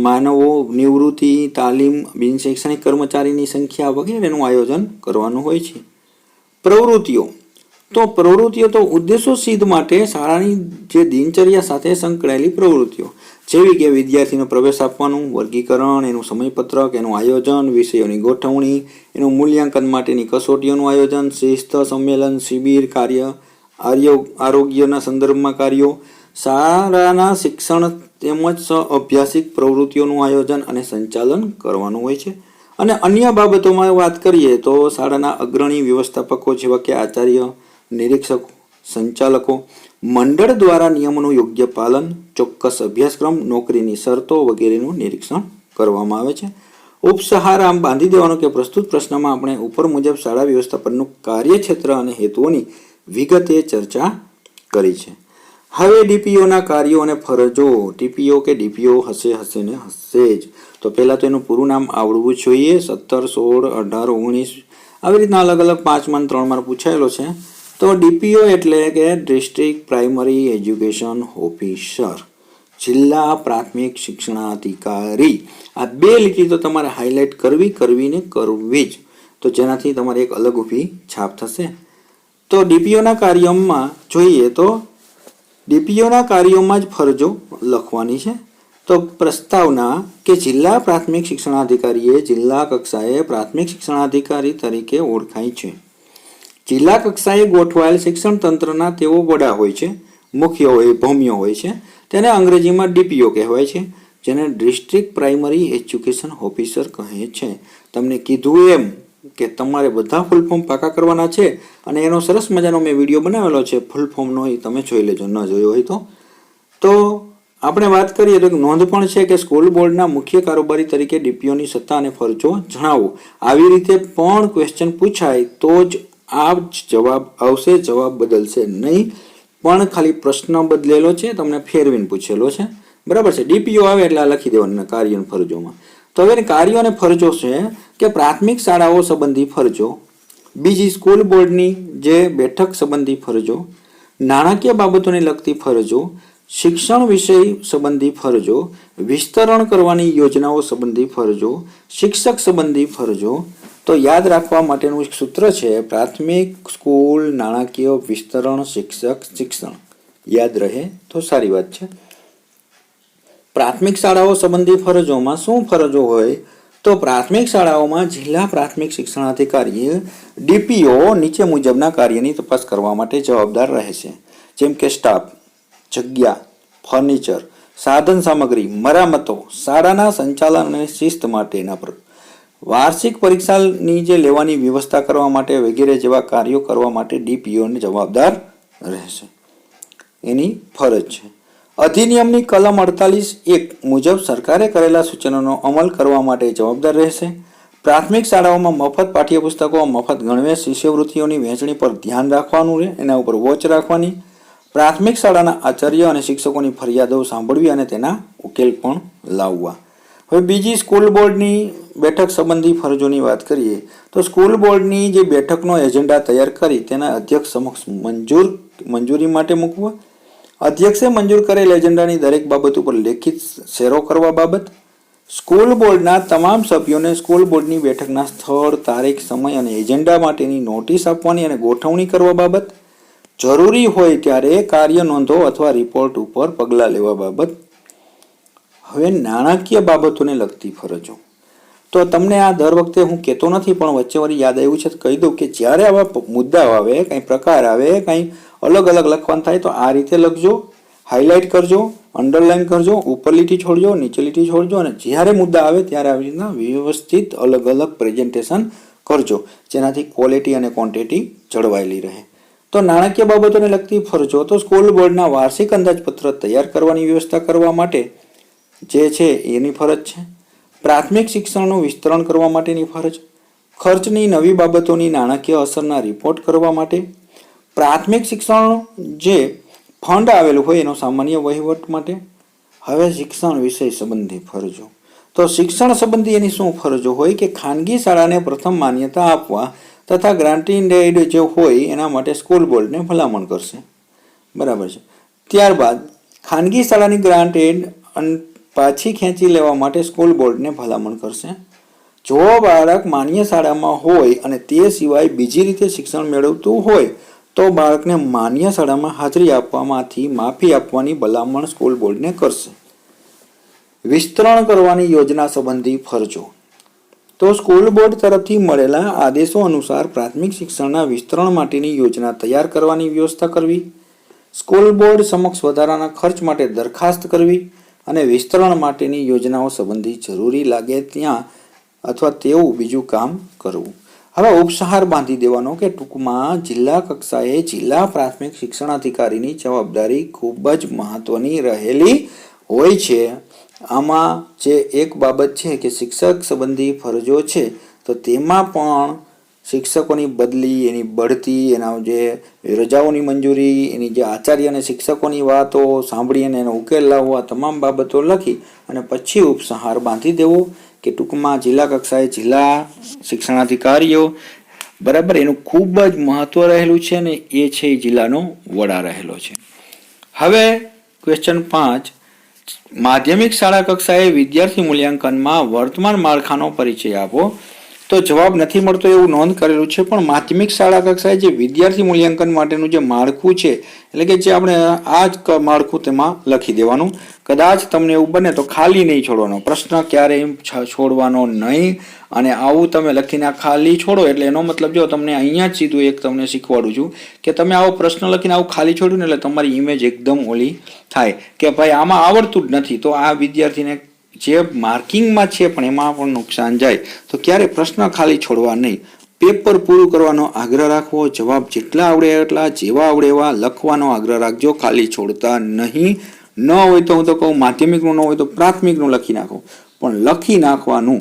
માનવો, નિવૃત્તિ, તાલીમ, બિન શૈક્ષણિક કર્મચારીની સંખ્યા વગેરેનું આયોજન કરવાનું હોય છે. પ્રવૃત્તિઓ તો ઉદ્દેશો સિદ્ધ માટે શાળાની જે દિનચર્યા સાથે સંકળાયેલી પ્રવૃત્તિઓ, જેવી કે વિદ્યાર્થીનો પ્રવેશ આપવાનું, વર્ગીકરણ, એનું સમયપત્રક, એનું આયોજન, વિષયોની ગોઠવણી, એનું મૂલ્યાંકન માટેની કસોટીઓનું આયોજન, શિસ્ત, સંમેલન, શિબિર, કાર્ય, આરોગ્યના સંદર્ભમાં કાર્યો, શાળાના શિક્ષણ તેમજ અભ્યાસિક પ્રવૃત્તિઓનું આયોજન અને સંચાલન કરવાનું હોય છે. અને અન્ય બાબતોમાં વાત કરીએ તો શાળાના અગ્રણી વ્યવસ્થાપકો જેવા કે આચાર્ય, નિરીક્ષકો, સંચાલકો, મંડળ દ્વારા નિયમોનું યોગ્ય પાલન, ચોક્કસ અભ્યાસક્રમ, નોકરીની શરતો વગેરેનું નિરીક્ષણ કરવામાં આવે છે. ઉપસહાર આમ બાંધી દેવાનો કે પ્રસ્તુત પ્રશ્નમાં આપણે ઉપર મુજબ શાળા વ્યવસ્થાપનનું કાર્યક્ષેત્ર અને હેતુઓની વિગતે ચર્ચા કરી છે. હવે ડીપીઓના કાર્યો અને ફરજો. ટીપીઓ કે ડીપીઓ હશે ને હશે જ. તો પહેલાં તો એનું પૂરું નામ આવડવું જોઈએ. 17, 16, 18, 19 આવી રીતના અલગ અલગ 5 માર્ક 3 માર્ક પૂછાયેલો છે. તો ડીપીઓ એટલે કે ડિસ્ટ્રિક્ટ પ્રાઇમરી એજ્યુકેશન ઓફિસર, જિલ્લા પ્રાથમિક શિક્ષણાધિકારી. આ બે લીટી તો તમારે હાઇલાઇટ કરવી જ, તો જેનાથી તમારે એક અલગ ઊભી છાપ થશે. તો ડીપીઓના કાર્યમાં જોઈએ તો ડીપીઓના કાર્યોમાં જ ફરજો લખવાની છે. તો પ્રસ્તાવના કે જિલ્લા પ્રાથમિક શિક્ષણાધિકારીએ જિલ્લા કક્ષાએ પ્રાથમિક શિક્ષણાધિકારી તરીકે ઓળખાય છે. જિલ્લા કક્ષાએ ગોઠવાયેલ શિક્ષણ તંત્રના તેઓ વડા હોય છે, મુખ્ય હોય, ભૌમ્ય હોય છે. તેને અંગ્રેજીમાં ડીપીઓ કહેવાય છે, જેને ડિસ્ટ્રિક્ટ પ્રાઇમરી એજ્યુકેશન ઓફિસર કહે છે. તમને કીધું એમ કે તમારે બધા ફૂલ ફોર્મ પાકા કરવાના છે અને એનો સરસ મજાનો મેં વિડીયો બનાવેલો છે ફૂલ ફોર્મનો, એ તમે જોઈ લેજો, ન જોયો હોય તો. આપણે વાત કરીએ તો નોંધ પણ છે કે સ્કૂલ બોર્ડના મુખ્ય કારોબારી તરીકે ડીપીઓની સત્તા અને ફરજો જણાવો. આવી રીતે પણ ક્વેશ્ચન પૂછાય તો જ આ જવાબ આવશે, જવાબ બદલશે નહીં. પણ ખાલી પ્રશ્ન બદલેલો છે, તમને ફેરવીને પૂછેલો છે, બરાબર છે. ડીપીઓ આવે એટલે આ લખી દેવાના કાર્ય અને ફરજોમાં. તો હવે કાર્યો અને ફરજો છે કે પ્રાથમિક શાળાઓ સંબંધી ફરજો, બીજી સ્કૂલ બોર્ડની જે બેઠક સંબંધી ફરજો, નાણાકીય બાબતોને લગતી ફરજો, શિક્ષણ વિષય સંબંધી ફરજો, વિસ્તરણ કરવાની યોજનાઓ સંબંધી ફરજો, શિક્ષક સંબંધી ફરજો. તો યાદ રાખવા માટેનું એક સૂત્ર છે, પ્રાથમિક, સ્કૂલ, નાણાકીય, વિસ્તરણ, શિક્ષક, શિક્ષણ. યાદ રહે તો સારી વાત છે. પ્રાથમિક શાળાઓ સંબંધી ફરજોમાં શું ફરજો હોય તો પ્રાથમિક શાળાઓમાં જિલ્લા પ્રાથમિક શિક્ષણાધિકારી ડીપીઓ નીચે મુજબના કાર્યની તપાસ કરવા માટે જવાબદાર રહેશે, જેમ કે સ્ટાફ, જગ્યા, ફર્નિચર, સાધન સામગ્રી, મરામતો, શાળાના સંચાલન અને શિસ્ત માટેના વાર્ષિક પરીક્ષાની જે લેવાની વ્યવસ્થા કરવા માટે વગેરે જેવા કાર્યો કરવા માટે ડીપીઓને જવાબદાર રહેશે, એની ફરજ છે. અધિનિયમની કલમ 48(1) મુજબ સરકારે કરેલા સૂચનોનો અમલ કરવા માટે જવાબદાર રહેશે. પ્રાથમિક શાળાઓમાં મફત પાઠ્યપુસ્તકો, મફત ગણવેશ, શિષ્યવૃત્તિઓની વહેંચણી પર ધ્યાન રાખવાનું રહે, એના ઉપર વોચ રાખવાની. પ્રાથમિક શાળાના આચાર્ય અને શિક્ષકોની ફરિયાદો સાંભળવી અને તેના ઉકેલ પણ લાવવા. હવે બીજી સ્કૂલ બોર્ડની બેઠક સંબંધી ફરજોની વાત કરીએ તો સ્કૂલ બોર્ડની જે બેઠકનો એજન્ડા તૈયાર કરી તેના અધ્યક્ષ સમક્ષ મંજૂરી માટે મૂકવા. અધ્યક્ષે મંજૂર કરેલ એજન્ડાની દરેક બાબત ઉપર લેખિત શેરો કરવા બાબત. સ્કૂલ બોર્ડના તમામ સભ્યોને સ્કૂલ બોર્ડની બેઠકના સ્થળ, તારીખ, સમય અને એજન્ડા માટેની નોટિસ આપવાની અને ગોઠવણી કરવા બાબત. જરૂરી હોય ત્યારે કાર્ય નોંધો અથવા રિપોર્ટ ઉપર પગલાં લેવા બાબત. હવે નાણાકીય બાબતોને લગતી ફરજો તો તમને આ દર વખતે હું કહેતો નથી, પણ વચ્ચે વળી યાદ આવ્યું છે તો કહી દઉં કે જ્યારે આવા મુદ્દાઓ આવે, કંઈ પ્રકાર આવે, કંઈ અલગ અલગ લખવાનું થાય તો આ રીતે લખજો, હાઇલાઇટ કરજો, અંડરલાઇન કરજો, ઉપર લીટી છોડજો, નીચે લીટી છોડજો અને જ્યારે મુદ્દા આવે ત્યારે આવી રીતના વ્યવસ્થિત અલગ અલગ પ્રેઝન્ટેશન કરજો, જેનાથી ક્વોલિટી અને ક્વોન્ટિટી જળવાયેલી રહે. તો નાણાકીય બાબતોને લગતી ફરજો તો સ્કૂલ બોર્ડના વાર્ષિક અંદાજપત્ર તૈયાર કરવાની વ્યવસ્થા કરવા માટે જે છે એની ફરજ છે. પ્રાથમિક શિક્ષણનું વિસ્તરણ કરવા માટેની ફરજ. ખર્ચની નવી બાબતોની નાણાકીય અસરના રિપોર્ટ કરવા માટે. પ્રાથમિક શિક્ષણ જે ફંડ આવેલું હોય એનો સામાન્ય વહીવટ માટે. હવે શિક્ષણ વિષય સંબંધી ફરજો તો શિક્ષણ સંબંધી એની શું ફરજો હોય કે ખાનગી શાળાને પ્રથમ માન્યતા આપવા તથા ગ્રાન્ટેડ જે હોય એના માટે સ્કૂલ બોર્ડને ભલામણ કરશે. બરાબર છે. ત્યારબાદ ખાનગી શાળાની ગ્રાન્ટેડ પાછી ખેંચી લેવા માટે સ્કૂલ બોર્ડને ભલામણ કરશે. જો બાળક માન્ય શાળામાં હોય અને તે સિવાય બીજી રીતે શિક્ષણ મેળવતું હોય તો બાળકને માન્ય શાળામાં હાજરી આપવામાંથી માફી આપવાની ભલામણ સ્કૂલ બોર્ડને કરશે. વિસ્તરણ કરવાની યોજના સંબંધી ફરજો તો સ્કૂલ બોર્ડ તરફથી મળેલા આદેશો અનુસાર પ્રાથમિક શિક્ષણના વિસ્તરણ માટેની યોજના તૈયાર કરવાની વ્યવસ્થા કરવી. સ્કૂલ બોર્ડ સમક્ષ વધારાના ખર્ચ માટે દરખાસ્ત કરવી અને વિસ્તરણ માટેની યોજનાઓ સંબંધી જરૂરી લાગે ત્યાં અથવા તેવું બીજું કામ કરવું. હવે ઉપસહાર બાંધી દેવાનો કે ટૂંકમાં જિલ્લા કક્ષાએ જિલ્લા પ્રાથમિક શિક્ષણાધિકારીની જવાબદારી ખૂબ જ મહત્વની રહેલી હોય છે. આમાં જે એક બાબત છે કે શિક્ષક સંબંધી ફરજો છે તો તેમાં પણ શિક્ષકોની બદલી, એની બઢતી, એના જે રજાઓની મંજૂરી, એની જે આચાર્ય અને શિક્ષકોની વાતો સાંભળી અને એનો ઉકેલ લાવવો, આ તમામ બાબતો લખી અને પછી ઉપસહાર બાંધી દેવો કે ટૂંકમાં જિલ્લા કક્ષાએ જિલ્લા શિક્ષણાધિકારીઓ બરાબર એનું ખૂબ જ મહત્વ રહેલું છે અને એ છે એ જિલ્લાનો વડા રહેલો છે. હવે ક્વેશ્ચન 5, માધ્યમિક શાળા કક્ષાએ વિદ્યાર્થી મૂલ્યાંકનમાં વર્તમાન માળખાનો પરિચય આપો. તો જવાબ નથી મળતો એવું નોંધ કરેલું છે, પણ માધ્યમિક શાળા કક્ષાએ જે વિદ્યાર્થી મૂલ્યાંકન માટેનું જે માળખું છે એટલે કે જે આપણે આ જ માળખું તેમાં લખી દેવાનું. કદાચ તમને એવું બને તો ખાલી નહીં છોડવાનો, પ્રશ્ન ક્યારેય છોડવાનો નહીં. અને આવું તમે લખીને ખાલી છોડો એટલે એનો મતલબ જો તમને અહીંયા જ સીધું એક તમને શીખવાડું છું કે તમે આવો પ્રશ્ન લખીને આવું ખાલી છોડ્યું ને એટલે તમારી ઇમેજ એકદમ ઓલી થાય કે ભાઈ આમાં આવડતું જ નથી, તો આ વિદ્યાર્થીને જે માર્કિંગમાં છે પણ એમાં પણ નુકસાન જાય. તો ક્યારે પ્રશ્ન ખાલી છોડવા નહીં, પેપર પૂરું કરવાનો આગ્રહ રાખવો, જવાબ જેટલા આવડે એટલા જેવા આવડે એવા લખવાનો આગ્રહ રાખજો, ખાલી છોડતા નહીં. ન હોય તો હું તો કહું માધ્યમિકનું ન હોય તો પ્રાથમિકનું લખી નાખો, પણ લખી નાખવાનું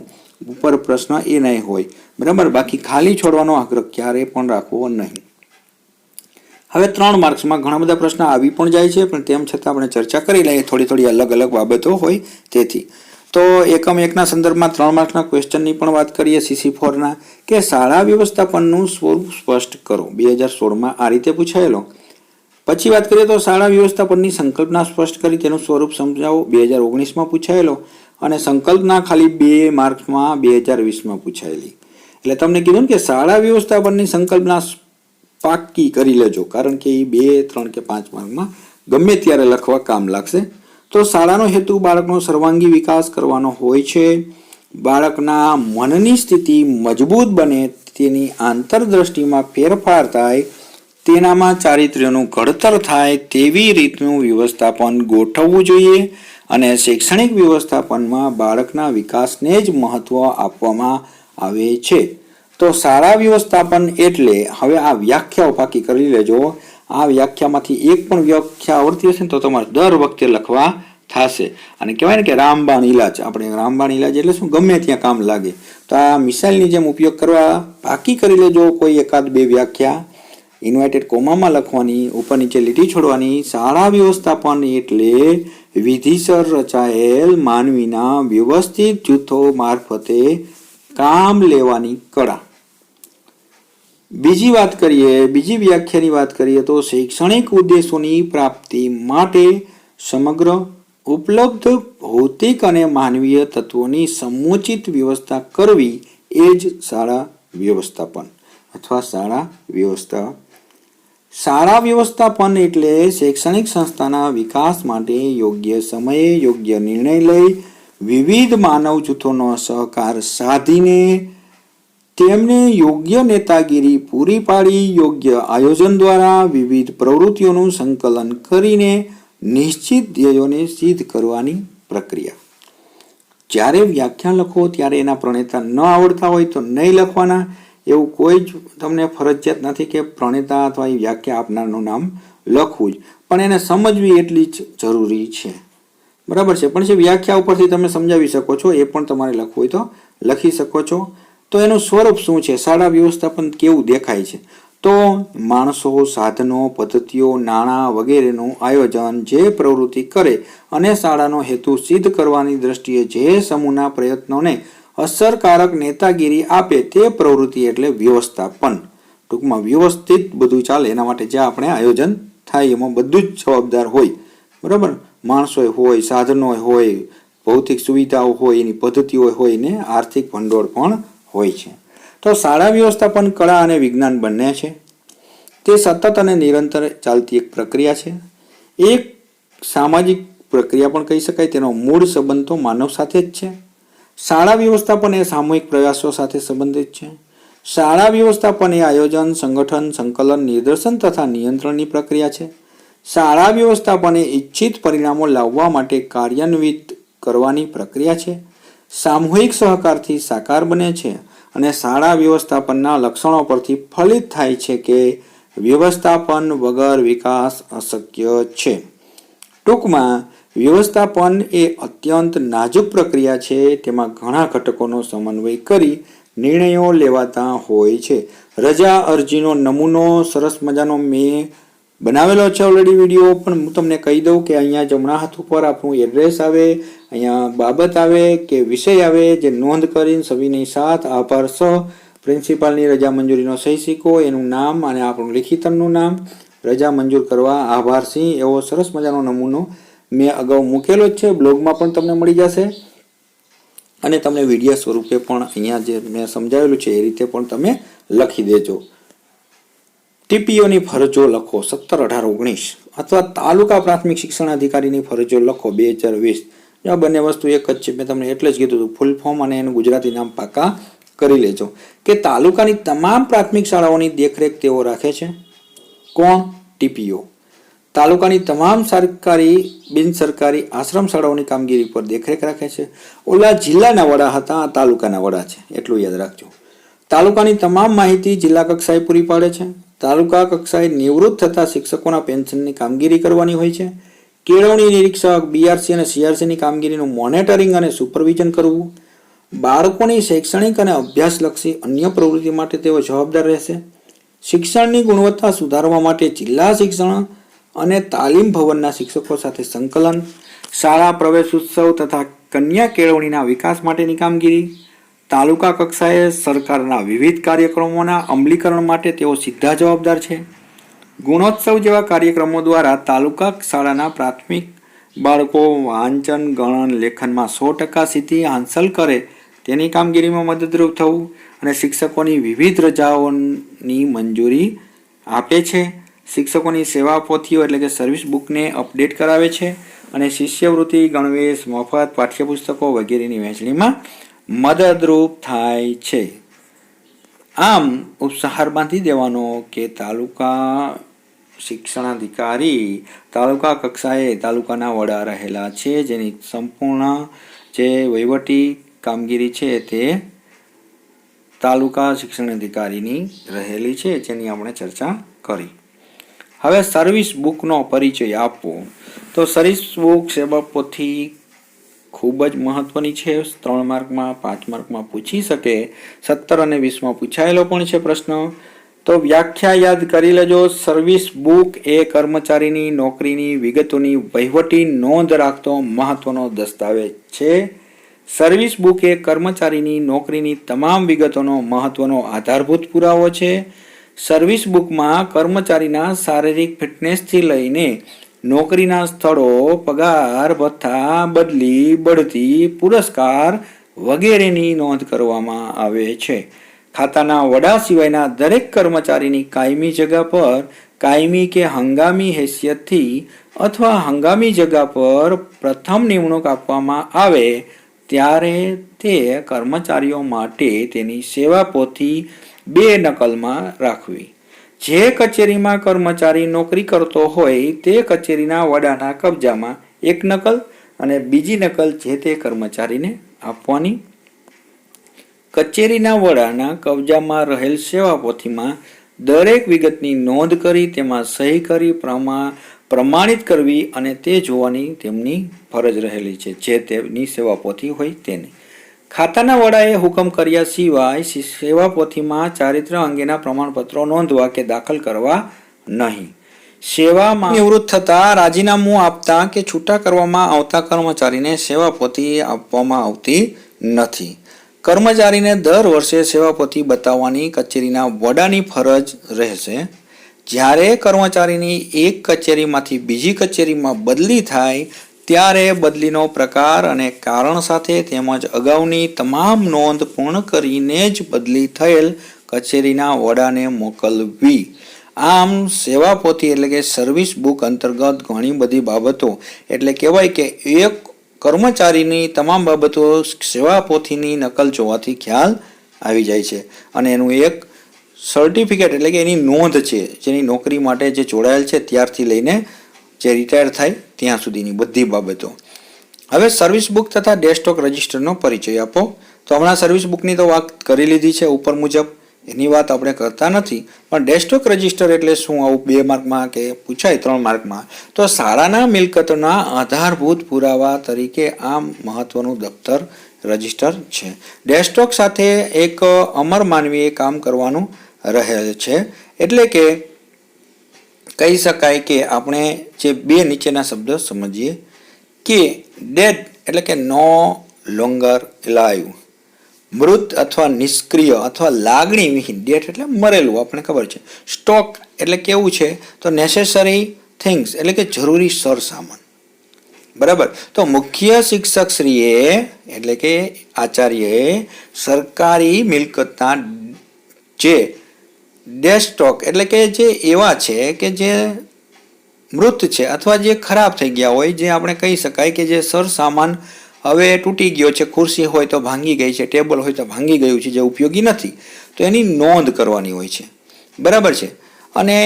ઉપર પ્રશ્ન એ નહીં હોય બરાબર. બાકી ખાલી છોડવાનો આગ્રહ ક્યારે પણ રાખવો નહીં. હવે 3 માર્ક્સમાં ઘણા બધા પ્રશ્ન આવી પણ જાય છે, પણ તેમ છતાં આપણે ચર્ચા કરી લઈએ, થોડી અલગ અલગ બાબતો હોય તેથી. તો એકમ 1ના સંદર્ભમાં 3 માર્ક્સના ક્વેશ્ચનની પણ વાત કરીએ CC4ના કે શાળા વ્યવસ્થાપનનું સ્વરૂપ સ્પષ્ટ કરો. 2016માં આ રીતે પૂછાયેલો. પછી વાત કરીએ તો શાળા વ્યવસ્થાપનની સંકલ્પના સ્પષ્ટ કરી તેનું સ્વરૂપ સમજાવો. 2019માં પૂછાયેલો અને સંકલ્પના ખાલી 2 માર્ક્સમાં 2020માં પૂછાયેલી. એટલે તમને કીધું કે શાળા વ્યવસ્થાપનની સંકલ્પના પાક્કી કરી લેજો, કારણ કે એ 2, 3 કે 5 માર્કમાં ગમે ત્યારે લખવા કામ લાગશે. તો શાળાનો હેતુ બાળકનો સર્વાંગી વિકાસ કરવાનો હોય છે. બાળકના મનની સ્થિતિ મજબૂત બને, તેની આંતરદ્રષ્ટિમાં ફેરફાર થાય, તેનામાં ચારિત્ર્યનું ઘડતર થાય તેવી રીતનું વ્યવસ્થાપન ગોઠવવું જોઈએ. અને શૈક્ષણિક વ્યવસ્થાપનમાં બાળકના વિકાસને જ મહત્વ આપવામાં આવે છે. તો શાળા વ્યવસ્થાપન એટલે, હવે આ વ્યાખ્યાઓ પાકી કરી લેજો. આ વ્યાખ્યામાંથી એક પણ વ્યાખ્યા આવડતી હશે ને તો તમારે દર વખતે લખવા થશે. અને કહેવાય ને કે રામબાણ ઇલાજ, આપણે રામબાણ ઇલાજ એટલે શું, ગમે ત્યાં કામ લાગે. તો આ મિસાઇલની જેમ ઉપયોગ કરવા પાકી કરી લેજો. કોઈ એકાદ બે વ્યાખ્યા ઇન્વર્ટેડ કોમામાં લખવાની, ઉપર નીચે લીટી છોડવાની. શાળા વ્યવસ્થાપન એટલે વિધિસર રચાયેલ માનવીના વ્યવસ્થિત જૂથો મારફતે કામ લેવાની કળા. બીજી વ્યાખ્યાની વાત કરીએ તો શૈક્ષણિક ઉદ્દેશોની પ્રાપ્તિ માટે સમગ્ર ઉપલબ્ધ ભૌતિક અને માનવીય તત્વોની સમુચિત વ્યવસ્થા કરવી એ જ શાળા વ્યવસ્થાપન અથવા શાળા વ્યવસ્થા. શાળા વ્યવસ્થાપન એટલે શૈક્ષણિક સંસ્થાના વિકાસ માટે યોગ્ય સમયે યોગ્ય નિર્ણય લઈ વિવિધ માનવ જૂથોનો સહકાર સાધીને તેમને યોગ્ય નેતાગીરી પૂરી પાડી યોગ્ય આયોજન દ્વારા વિવિધ પ્રવૃત્તિઓનું સંકલન કરીને નિશ્ચિત ધ્યેયોને સિદ્ધ કરવાની પ્રક્રિયા. જ્યારે વ્યાખ્યાન લખો ત્યારે એના પ્રણેતા ન આવડતા હોય તો નહીં લખવાના. એવું કોઈ જ તમને ફરજિયાત નથી કે પ્રણેતા અથવા એ વ્યાખ્યા આપનારનું નામ લખવું જ, પણ એને સમજવી એટલી જ જરૂરી છે. બરાબર છે. પણ જે વ્યાખ્યા ઉપરથી તમે સમજાવી શકો છો એ પણ તમારે લખવું હોય તો લખી શકો છો. તો એનું સ્વરૂપ શું છે, શાળા વ્યવસ્થાપન કેવું દેખાય છે? તો માણસો, સાધનો, પદ્ધતિઓ, નાણાં વગેરેનું આયોજન જે પ્રવૃત્તિ કરે અને શાળાનો હેતુ સિદ્ધ કરવાની દ્રષ્ટિએ જે સમૂહના પ્રયત્નોને અસરકારક નેતાગીરી આપે તે પ્રવૃત્તિ એટલે વ્યવસ્થાપન. ટૂંકમાં વ્યવસ્થિત બધું ચાલે એના માટે જે આપણે આયોજન થાય એમાં બધું જ જવાબદાર હોય. બરાબર, માણસો હોય, સાધનો હોય, ભૌતિક સુવિધાઓ હોય, એની પદ્ધતિઓ હોય ને આર્થિક ભંડોળ પણ હોય છે. તો શાળા વ્યવસ્થાપન કળા અને વિજ્ઞાન બંને છે. તે સતત અને નિરંતર ચાલતી એક પ્રક્રિયા છે. એક સામાજિક પ્રક્રિયા પણ કહી શકાય. તેનો મૂળ સંબંધ તો માનવ સાથે જ છે. શાળા વ્યવસ્થાપન એ સામૂહિક પ્રયાસો સાથે સંબંધિત છે. શાળા વ્યવસ્થાપન એ આયોજન, સંગઠન, સંકલન, નિદર્શન તથા નિયંત્રણની પ્રક્રિયા છે. શાળા વ્યવસ્થાપન એ ઈચ્છિત પરિણામો લાવવા માટે કાર્યાન્વિત કરવાની પ્રક્રિયા છે. સામૂહિક સહકારથી સાકાર બને છે અને શાળા વ્યવસ્થાપનના લક્ષણો પરથી ફલિત થાય છે કે વ્યવસ્થાપન વગર વિકાસ અશક્ય છે. ટૂંકમાં વ્યવસ્થાપન એ અત્યંત નાજુક પ્રક્રિયા છે. તેમાં ઘણા ઘટકોનો સમન્વય કરી નિર્ણયો લેવાતા હોય છે. રજા અરજીનો નમૂનો સરસ મજાનો મેં બનાવેલો છે ઓલરેડી વિડીયો, પણ હું તમને કહી દઉં કે અહીંયા જમણા હાથ ઉપર આપણું એડ્રેસ આવે, અહીંયા બાબત આવે કે વિષય આવે, જે નોંધ કરીને સવિનય સાથ આભાર સહ પ્રિન્સિપાલની રજા મંજૂરીનો સહી સિક્કો, એનું નામ અને આપણું લિખિતનનું નામ, રજા મંજૂર કરવા આભાર સિંહ, એવો સરસ મજાનો નમૂનો મેં અગાઉ મૂકેલો જ છે. બ્લોગમાં પણ તમને મળી જશે અને તમને વિડીયો સ્વરૂપે પણ અહીંયા જે મેં સમજાવેલું છે એ રીતે પણ તમે લખી દેજો. ટીપીઓની ફરજો લખો 17, 18, 19 અથવા તાલુકા પ્રાથમિક શિક્ષણ અધિકારીની ફરજો લખો 2020. આ બંને વસ્તુ એક જ છે. મેં તમને એટલે જ કીધું હતું ફૂલ ફોર્મ અને એનું ગુજરાતી નામ પાકા કરી લેજો. કે તાલુકાની તમામ પ્રાથમિક શાળાઓની દેખરેખ તેઓ રાખે છે. કોણ? ટીપીઓ. તાલુકાની તમામ સરકારી બિનસરકારી આશ્રમ શાળાઓની કામગીરી પર દેખરેખ રાખે છે. ઓલા જિલ્લાના વડા હતા, આ તાલુકાના વડા છે, એટલું યાદ રાખજો. તાલુકાની તમામ માહિતી જિલ્લા કક્ષાએ પૂરી પાડે છે. તાલુકા કક્ષાએ નિવૃત્ત થતા શિક્ષકોના પેન્શનની કામગીરી કરવાની હોય છે. કેળવણી નિરીક્ષક, બીઆરસી અને સીઆરસીની કામગીરીનું મોનિટરિંગ અને સુપરવિઝન કરવું. બાળકોની શૈક્ષણિક અને અભ્યાસલક્ષી અન્ય પ્રવૃત્તિ માટે તેઓ જવાબદાર રહેશે. શિક્ષણની ગુણવત્તા સુધારવા માટે જિલ્લા શિક્ષણ અને તાલીમ ભવનના શિક્ષકો સાથે સંકલન. શાળા પ્રવેશ ઉત્સવ તથા કન્યા કેળવણીના વિકાસ માટેની કામગીરી. તાલુકા કક્ષાએ સરકારના વિવિધ કાર્યક્રમોના અમલીકરણ માટે તેઓ સીધા જવાબદાર છે. ગુણોત્સવ જેવા કાર્યક્રમો દ્વારા તાલુકા શાળાના પ્રાથમિક બાળકો વાંચન, ગણન, લેખનમાં 100% સિદ્ધિ હાંસલ કરે તેની કામગીરીમાં મદદરૂપ થવું અને શિક્ષકોની વિવિધ રજાઓની મંજૂરી આપે છે. શિક્ષકોની સેવા પોથીઓ એટલે કે સર્વિસ બુકને અપડેટ કરાવે છે. અને શિષ્યવૃત્તિ, ગણવેશ, મફત પાઠ્યપુસ્તકો વગેરેની વહેંચણીમાં મદદરૂપ થાય છે. આમ ઉપસાર બાંધી દેવાનો કે તાલુકા શિક્ષણાધિકારી તાલુકા કક્ષાએ તાલુકાના વડા રહેલા છે, જેની સંપૂર્ણ જે વહીવટી કામગીરી છે તે તાલુકા શિક્ષણાધિકારીની રહેલી છે, જેની આપણે ચર્ચા કરી. હવે સર્વિસ બુકનો પરિચય આપવો. તો સર્વિસ બુક સેવા પોથી ખૂબ જ મહત્વની છે. 3 માર્કમાં 5 માર્કમાં પૂછી શકે, 17 અને 20માં પૂછાયેલો પણ છે પ્રશ્ન. તો વ્યાખ્યા યાદ કરી લેજો. સર્વિસ બુક એ કર્મચારીની નોકરીની વિગતોની વહીવટી નોંધ રાખતો મહત્વનો દસ્તાવેજ છે. સર્વિસ બુક એ કર્મચારીની નોકરીની તમામ વિગતોનો મહત્વનો આધારભૂત પુરાવો છે. સર્વિસ બુકમાં કર્મચારીના શારીરિક ફિટનેસથી લઈને નોકરીના સ્થળો, પગાર, ભથ્થા, બદલી, બઢતી, પુરસ્કાર વગેરેની નોંધ કરવામાં આવે છે. ખાતાના વડા સિવાયના દરેક કર્મચારીની કાયમી જગા પર કાયમી કે હંગામી હેસિયતથી અથવા હંગામી જગા પર પ્રથમ નિમણૂક આપવામાં આવે ત્યારે તે કર્મચારીઓ માટે તેની સેવા પોથી 2 નકલમાં રાખવી. જે કચેરીમાં કર્મચારી નોકરી કરતો હોય તે કચેરીના વડાના કબજામાં 1 નકલ અને બીજી નકલ જે તે કર્મચારીને આપવાની. કચેરીના વડાના કબજામાં રહેલ સેવા પોથીમાં દરેક વિગતની નોંધ કરી તેમાં સહી કરી પ્રમાણિત કરવી અને તે જોવાની તેમની ફરજ રહેલી છે, જે તેની સેવા પોથી હોય તેને. ખાતાના વડાએ હુકમ કર્યા સિવાય સેવા પોથીમાં ચારિત્ર અંગેના પ્રમાણપત્રો નોંધવા કે દાખલ કરવા નહીં. સેવામાં નિવૃત્ત થતા રાજીનામું આપતા કે છૂટા કરવામાં આવતા કર્મચારીને સેવા પોથી આપવામાં આવતી નથી. કર્મચારીને દર વર્ષે સેવા પોથી બતાવવાની કચેરીના વડાની ફરજ રહેશે. જ્યારે કર્મચારીની એક કચેરીમાંથી બીજી કચેરીમાં બદલી થાય ત્યારે બદલીનો પ્રકાર અને કારણ સાથે તેમજ અગાઉની તમામ નોંધ પૂર્ણ કરીને જ બદલી થયેલ કચેરીના વડાને મોકલવી. આમ સેવા પોથી એટલે કે સર્વિસ બુક અંતર્ગત ઘણી બધી બાબતો એટલે કહેવાય કે એક કર્મચારીની તમામ બાબતો સેવા પોથીની નકલ જોવાથી ખ્યાલ આવી જાય છે અને એનું એક સર્ટિફિકેટ એટલે કે એની નોંધ છે, જેની નોકરી માટે જે જોડાયેલ છે ત્યારથી લઈને જે રિટાયર થાય ત્યાં સુધીની બધી બાબતો. હવે સર્વિસ બુક તથા ડેસ્કટોપ રજિસ્ટરનો પરિચય આપો. તો હમણાં સર્વિસ બુકની તો વાત કરી લીધી છે ઉપર મુજબ, એની વાત આપણે કરતા નથી. પણ ડેસ્કટોપ રજિસ્ટર એટલે શું, આવું 2 માર્કમાં કે પૂછાય 3 માર્કમાં. તો શાળાના મિલકતોના આધારભૂત પુરાવા તરીકે આ મહત્વનું દફતર રજિસ્ટર છે. ડેસ્કટોપ સાથે એક અમર માનવીએ કામ કરવાનું રહે છે. એટલે કે કહી શકાય કે આપણે જે 2 નીચેના શબ્દો સમજીએ કે ડેડ એટલે કે નો લોંગર લાઈવ, મૃત અથવા નિષ્ક્રિય અથવા લાગણી વિહીન. ડેડ એટલે મરેલું, આપણે ખબર છે. સ્ટોક એટલે કેવું છે, તો નેસેસરી થિંગ્સ એટલે કે જરૂરી સરસામાન. બરાબર. તો મુખ્ય શિક્ષક શ્રીએ એટલે કે આચાર્યએ સરકારી મિલકતના જે ડેસ્કટોપ એટલે કે જે એવા છે કે જે મૃત છે અથવા જે ખરાબ થઈ ગયા હોય, જે આપણે કહી શકાય કે જે સરસામાન હવે તૂટી ગયો છે, ખુરશી હોય તો ભાંગી ગઈ છે, ટેબલ હોય તો ભાંગી ગયું છે, જે ઉપયોગી નથી, તો એની નોંધ કરવાની હોય છે. બરાબર છે. અને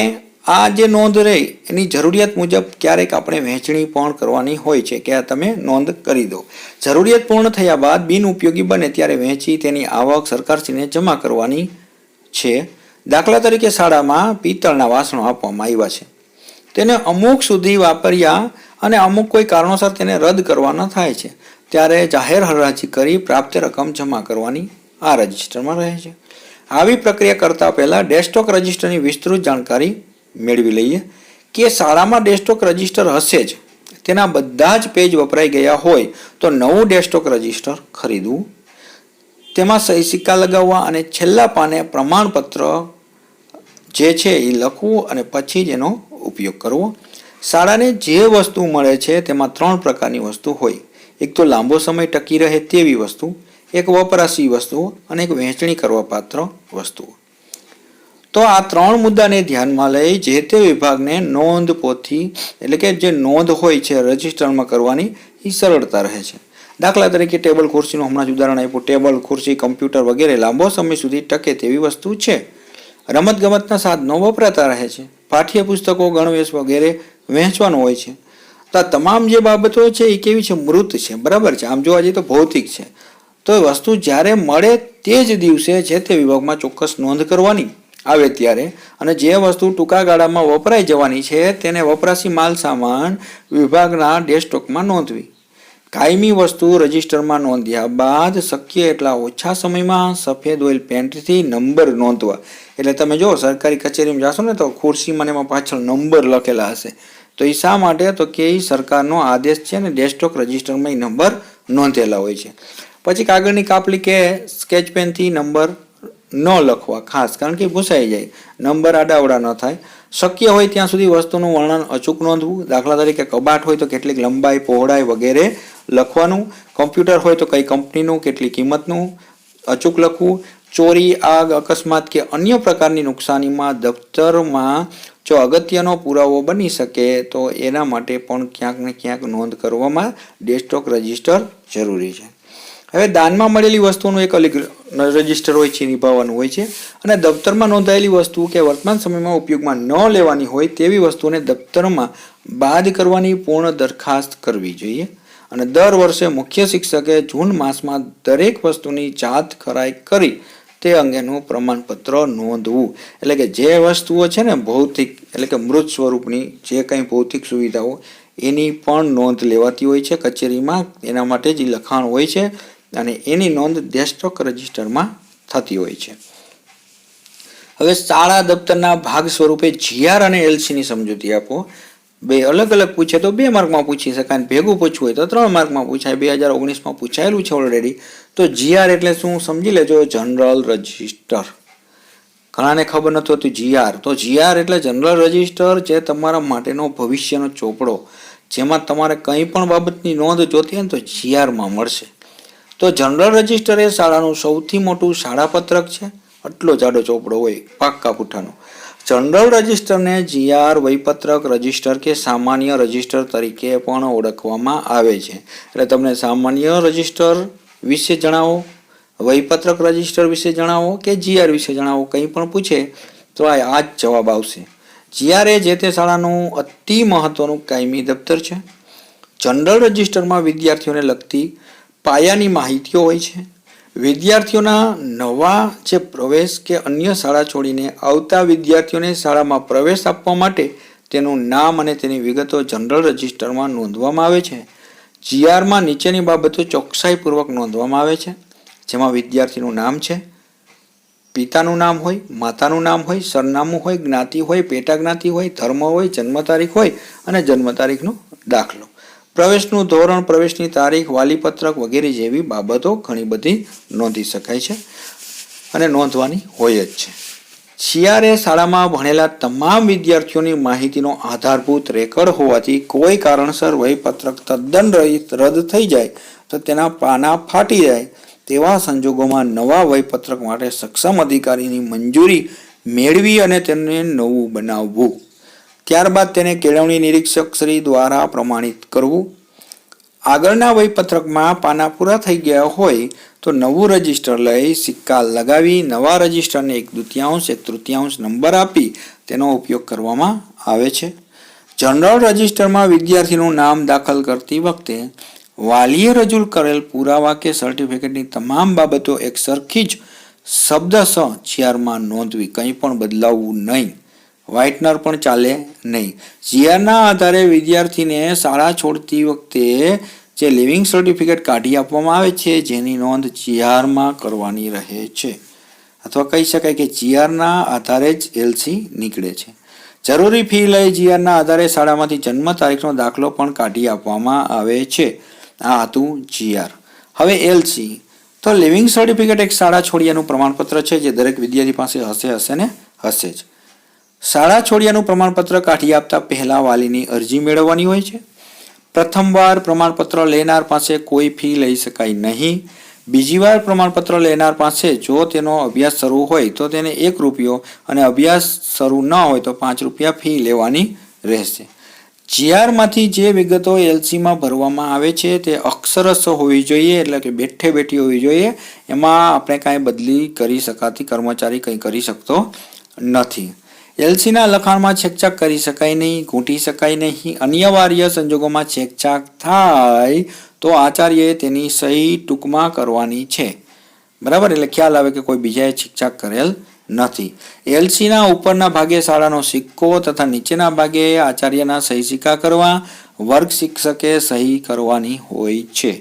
આ જે નોંધ રહી એની જરૂરિયાત મુજબ ક્યારેક આપણે વહેંચણી પણ કરવાની હોય છે કે આ તમે નોંધ કરી દો. જરૂરિયાત પૂર્ણ થયા બાદ બિનઉપયોગી બને ત્યારે વહેંચી તેની આવક સરકારશ્રીને જમા કરવાની છે. દાખલા તરીકે શાળામાં પિત્તળના વાસણો આપવામાં આવ્યા છે, તેને અમુક સુધી વાપર્યા અને અમુક કોઈ કારણોસર તેને રદ કરવાના થાય છે ત્યારે જાહેર હરાજી કરી પ્રાપ્ત રકમ જમા કરવાની આ રજિસ્ટરમાં રહે છે. આવી પ્રક્રિયા કરતા પહેલા ડેસ્કટોપ રજિસ્ટરની વિસ્તૃત જાણકારી મેળવી લઈએ કે શાળામાં ડેસ્કટોપ રજિસ્ટર હશે જ, તેના બધા જ પેજ વપરાઈ ગયા હોય તો નવું ડેસ્કટોપ રજિસ્ટર ખરીદવું, તેમાં સહી સિક્કા લગાવવા અને છેલ્લા પાને પ્રમાણપત્ર જે છે એ લખવું અને પછી જ એનો ઉપયોગ કરવો. શાળાને જે વસ્તુ મળે છે તેમાં 3 પ્રકારની વસ્તુ હોય. એક તો લાંબો સમય ટકી રહે તેવી વસ્તુ, એક વપરાશી વસ્તુઓ અને એક વહેંચણી કરવા પાત્ર વસ્તુઓ. તો આ 3 મુદ્દાને ધ્યાનમાં લઈ જે તે વિભાગને નોંધ પોથી એટલે કે જે નોંધ હોય છે રજિસ્ટરમાં કરવાની એ સરળતા રહે છે. દાખલા તરીકે ટેબલ ખુરશીનું હમણાં જ ઉદાહરણ આપ્યું. ટેબલ ખુરશી કમ્પ્યુટર વગેરે લાંબો સમય સુધી ટકે તેવી વસ્તુ છે. રમતગમતના સાધનો વપરાતા રહે છે. પાઠ્યપુસ્તકો ગણવેશ વગેરે વહેંચવાનું હોય છે. તો આ તમામ જે બાબતો છે એ કેવી છે? મૃત છે. બરાબર છે. આમ જોવા જઈએ તો ભૌતિક છે. તો એ વસ્તુ જ્યારે મળે તે જ દિવસે જે તે વિભાગમાં ચોક્કસ નોંધ કરવાની આવે ત્યારે, અને જે વસ્તુ ટૂંકા ગાળામાં વપરાઈ જવાની છે તેને વપરાશી માલ સામાન વિભાગના ડેસ્કટોપમાં નોંધવી. કાયમી વસ્તુ રજિસ્ટરમાં નોંધ્યા બાદ શક્ય એટલા ઓછા સમયમાં સફેદ ઓઇલ પેન્ટથી નંબર નોંધવા. એટલે તમે જો સરકારી કચેરીમાં જાશો ને તો ખુરશીમાં એમાં પાછળ નંબર લખેલા હશે. તો એ શા માટે? તો કે એ સરકારનો આદેશ છે ને ડેસ્કટોપ રજિસ્ટરમાં એ નંબર નોંધેલા હોય છે. પછી કાગળની કાપલી કે સ્કેચ પેનથી નંબર ન લખવા ખાસ, કારણ કે ભૂસાઈ જાય, નંબર આડાવડા ન થાય. શક્ય હોય ત્યાં સુધી વસ્તુનું વર્ણન અચૂક નોંધવું. દાખલા તરીકે કબાટ હોય તો કેટલીક લંબાઈ પહોળાઈ વગેરે લખવાનું. કોમ્પ્યુટર હોય તો કઈ કંપનીનું કેટલી કિંમતનું અચૂક લખવું. ચોરી, આગ, અકસ્માત કે અન્ય પ્રકારની નુકસાનીમાં દફતરમાં જો અગત્યનો પુરાવો બની શકે તો એના માટે પણ ક્યાંક ને ક્યાંક નોંધ કરવામાં ડેસ્કટોપ રજિસ્ટર જરૂરી છે. હવે દાનમાં મળેલી વસ્તુનું એક અલગ રજિસ્ટર હોય છે, નિભાવવાનું હોય છે. અને દફતરમાં નોંધાયેલી વસ્તુ કે વર્તમાન સમયમાં ઉપયોગમાં ન લેવાની હોય તેવી વસ્તુને દફતરમાં બાદ કરવાની પૂર્ણ દરખાસ્ત કરવી જોઈએ. અને દર વર્ષે મુખ્ય શિક્ષકે જૂન માસમાં દરેક વસ્તુની જાત ખરાઈ કરી તે અંગેનું પ્રમાણપત્ર નોંધવું. એટલે કે જે વસ્તુઓ છે ને ભૌતિક એટલે કે મૃત સ્વરૂપની જે કંઈ ભૌતિક સુવિધાઓ એની પણ નોંધ લેવાતી હોય છે કચેરીમાં. એના માટે જ લખાણ હોય છે અને એની નોંધ ડેસ્કટોપ રજિસ્ટરમાં થતી હોય છે. હવે શાળા દફતરના ભાગ સ્વરૂપે જીઆર અને એલસીની સમજૂતી આપો. બે અલગ અલગ પૂછે તો 2 માર્કમાં પૂછી શકાય, અને ભેગું પૂછવું હોય તો 3 માર્કમાં પૂછાય. 2019માં પૂછાયેલું છે ઓલરેડી. તો જીઆર એટલે શું સમજી લેજો. General register. ઘણાને ખબર નથી હોતી જીઆર. તો જીઆર એટલે જનરલ રજિસ્ટર, જે તમારા માટેનો ભવિષ્યનો ચોપડો, જેમાં તમારે કંઈ પણ બાબતની નોંધ જોતી હોય ને તો જીઆરમાં મળશે. તો જનરલ રજિસ્ટર એ શાળાનું સૌથી મોટું શાળા પત્રક છે. આટલો જાડો ચોપડો હોય, પાક્કા પુઠ્ઠાનો. જનરલ રજિસ્ટરને જીઆર, વહીપત્રક રજિસ્ટર કે સામાન્ય રજિસ્ટર તરીકે પણ ઓળખવામાં આવે છે. એટલે તમને સામાન્ય રજિસ્ટર વિશે જણાવો, વહીપત્રક રજિસ્ટર વિશે જણાવો કે જીઆર વિશે જણાવો, કંઈ પણ પૂછે તો આ જ જવાબ આવશે. જીઆર એ જે તે શાળાનું અતિ મહત્વનું કાયમી દફતર છે. જનરલ રજિસ્ટરમાં વિદ્યાર્થીઓને લગતી પાયાની માહિતીઓ હોય છે. વિદ્યાર્થીઓના નવા જે પ્રવેશ કે અન્ય શાળા છોડીને આવતા વિદ્યાર્થીઓને શાળામાં પ્રવેશ આપવા માટે તેનું નામ અને તેની વિગતો જનરલ રજિસ્ટરમાં નોંધવામાં આવે છે. જીઆરમાં નીચેની બાબતો ચોકસાઈપૂર્વક નોંધવામાં આવે છે, જેમાં વિદ્યાર્થીનું નામ છે, પિતાનું નામ હોય, માતાનું નામ હોય, સરનામું હોય, જ્ઞાતિ હોય, પેટા જ્ઞાતિ હોય, ધર્મ હોય, જન્મ તારીખ હોય અને જન્મ તારીખનો દાખલો. પ્રવેશનું ધોરણ, પ્રવેશની તારીખ, વાલીપત્રક વગેરે જેવી બાબતો ઘણી બધી નોંધી શકાય છે અને નોંધવાની હોય જ છે. જીઆર એ શાળામાં ભણેલા તમામ વિદ્યાર્થીઓની માહિતીનો આધારભૂત રેકર્ડ હોવાથી કોઈ કારણસર વહીપત્રક તદ્દન રદ થઈ જાય તો તેના પાના ફાટી જાય તેવા સંજોગોમાં નવા વહીપત્રક માટે સક્ષમ અધિકારીની મંજૂરી મેળવી અને તેને નવું બનાવવું. ત્યારબાદ તેને કેળવણી નિરીક્ષક શ્રી દ્વારા પ્રમાણિત કરવું. આગળના વહીપત્રકમાં પાના પૂરા થઈ ગયા હોય તો નવું રજિસ્ટર લઈ સિક્કા લગાવી નવા રજિસ્ટરને 1/2, 1/3 નંબર આપી તેનો ઉપયોગ કરવામાં આવે છે. જનરલ રજિસ્ટરમાં વિદ્યાર્થીનું નામ દાખલ કરતી વખતે વાલીએ રજૂ કરેલ પુરાવા કે સર્ટિફિકેટની તમામ બાબતો એક સરખી જ શબ્દશ જીઆરમાં નોંધવી. કંઈ પણ બદલાવવું નહીં. વ્હાઇટનર પણ ચાલે નહીં. જીઆરના આધારે વિદ્યાર્થીને શાળા છોડતી વખતે જે લિવિંગ સર્ટિફિકેટ કાઢી આપવામાં આવે છે જેની નોંધ જીઆરમાં કરવાની રહે છે. અથવા કહી શકાય કે જીઆરના આધારે જ એલસી નીકળે છે. જરૂરી ફી લઈ જીઆરના આધારે શાળામાંથી જન્મ તારીખનો દાખલો પણ કાઢી આપવામાં આવે છે. આ હતું જીઆર. હવે એલસી તો લિવિંગ સર્ટિફિકેટ એક શાળા છોડ્યાનું પ્રમાણપત્ર છે જે દરેક વિદ્યાર્થી પાસે હશે ને હશે જ. શાળા છોડ્યાનું પ્રમાણપત્ર કાઢી આપતા પહેલા વાલીની અરજી મેળવવાની હોય છે. પ્રથમવાર પ્રમાણપત્ર લેનાર પાસે કોઈ ફી લઈ શકાય નહીં. બીજી વાર પ્રમાણપત્ર લેનાર પાસે જો તેનો અભ્યાસ શરૂ હોય તો તેને 1 રૂપિયો અને અભ્યાસ શરૂ ન હોય તો 5 રૂપિયા ફી લેવાની રહેશે. જીઆરમાંથી જે વિગતો એલસીમાં ભરવામાં આવે છે તે અક્ષરશ હોવી જોઈએ, એટલે કે બેઠે બેઠી હોવી જોઈએ. એમાં આપણે કાંઈ બદલી કરી શકાતી, કર્મચારી કંઈ કરી શકતો નથી. એલસીના લખાણમાં છેકછાક કરી શકાય નહીં, ઘૂંટી શકાય નહીં. અનિવાર્ય સંજોગોમાં છેકછાક થાય તો આચાર્યએ તેની સહી ટૂંકમાં કરવાની છે. બરાબર, એટલે ખ્યાલ આવે કે કોઈ બીજાએ છેકછાક કરેલ નથી. એલસીના ઉપરના ભાગે શાળાનો સિક્કો તથા નીચેના ભાગે આચાર્યના સહી સિક્કા કરવા, વર્ગ શિક્ષકે સહી કરવાની હોય છે.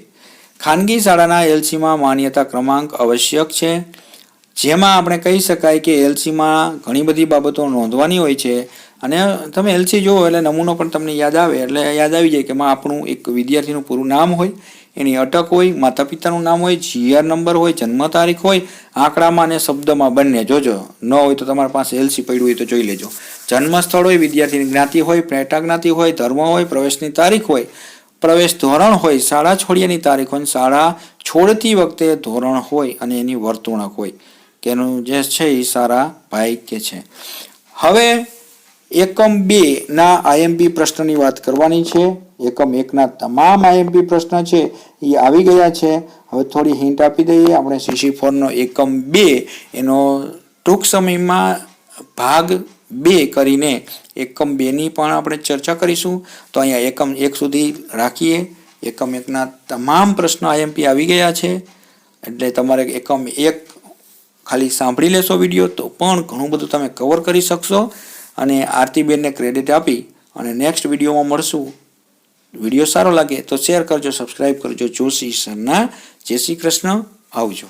ખાનગી શાળાના એલસીમાં માન્યતા ક્રમાંક આવશ્યક છે. જેમાં આપણે કહી શકાય કે એલસીમાં ઘણી બધી બાબતો નોંધવાની હોય છે. અને તમે એલસી જુઓ એટલે નમૂનો પણ તમને યાદ આવે, એટલે યાદ આવી જાય કે એમાં આપણું એક વિદ્યાર્થીનું પૂરું નામ હોય, એની અટક હોય, માતા પિતાનું નામ હોય, જીઆર નંબર હોય, જન્મ તારીખ હોય, આંકડામાં અને શબ્દમાં બંને જોજો. ન હોય તો તમારી પાસે એલસી પડ્યું હોય તો જોઈ લેજો. જન્મ સ્થળ હોય, વિદ્યાર્થીની જ્ઞાતિ હોય, પેટા જ્ઞાતિ હોય, ધર્મ હોય, પ્રવેશની તારીખ હોય, પ્રવેશ ધોરણ હોય, શાળા છોડ્યાની તારીખ હોય, શાળા છોડતી વખતે ધોરણ હોય અને એની વર્તણૂક હોય કે એનું જે છે એ સારા ભાઈ કે છે. હવે એકમ 2 ના આઈએમપી પ્રશ્નની વાત કરવાની છે. એકમ 1 ના તમામ આઈએમપી પ્રશ્ન છે એ આવી ગયા છે. હવે થોડી હિન્ટ આપી દઈએ. આપણે CC4 નો એકમ 2 એનો ટૂંક સમયમાં ભાગ 2 કરીને એકમ 2 ની પણ આપણે ચર્ચા કરીશું. તો અહીંયા એકમ 1 સુધી રાખીએ. એકમ 1 ના તમામ પ્રશ્નો આઈએમપી આવી ગયા છે, એટલે તમારે એકમ 1 ખાલી સાંભળી લેશો વિડીયો તો પણ ઘણું બધું તમે કવર કરી શકશો. અને આરતીબેનને ક્રેડિટ આપી અને નેક્સ્ટ વિડીયોમાં મળશું. વિડીયો સારો લાગે તો શેર કરજો, સબસ્ક્રાઈબ કરજો. જોશી સરના જય શ્રી કૃષ્ણ. આવજો.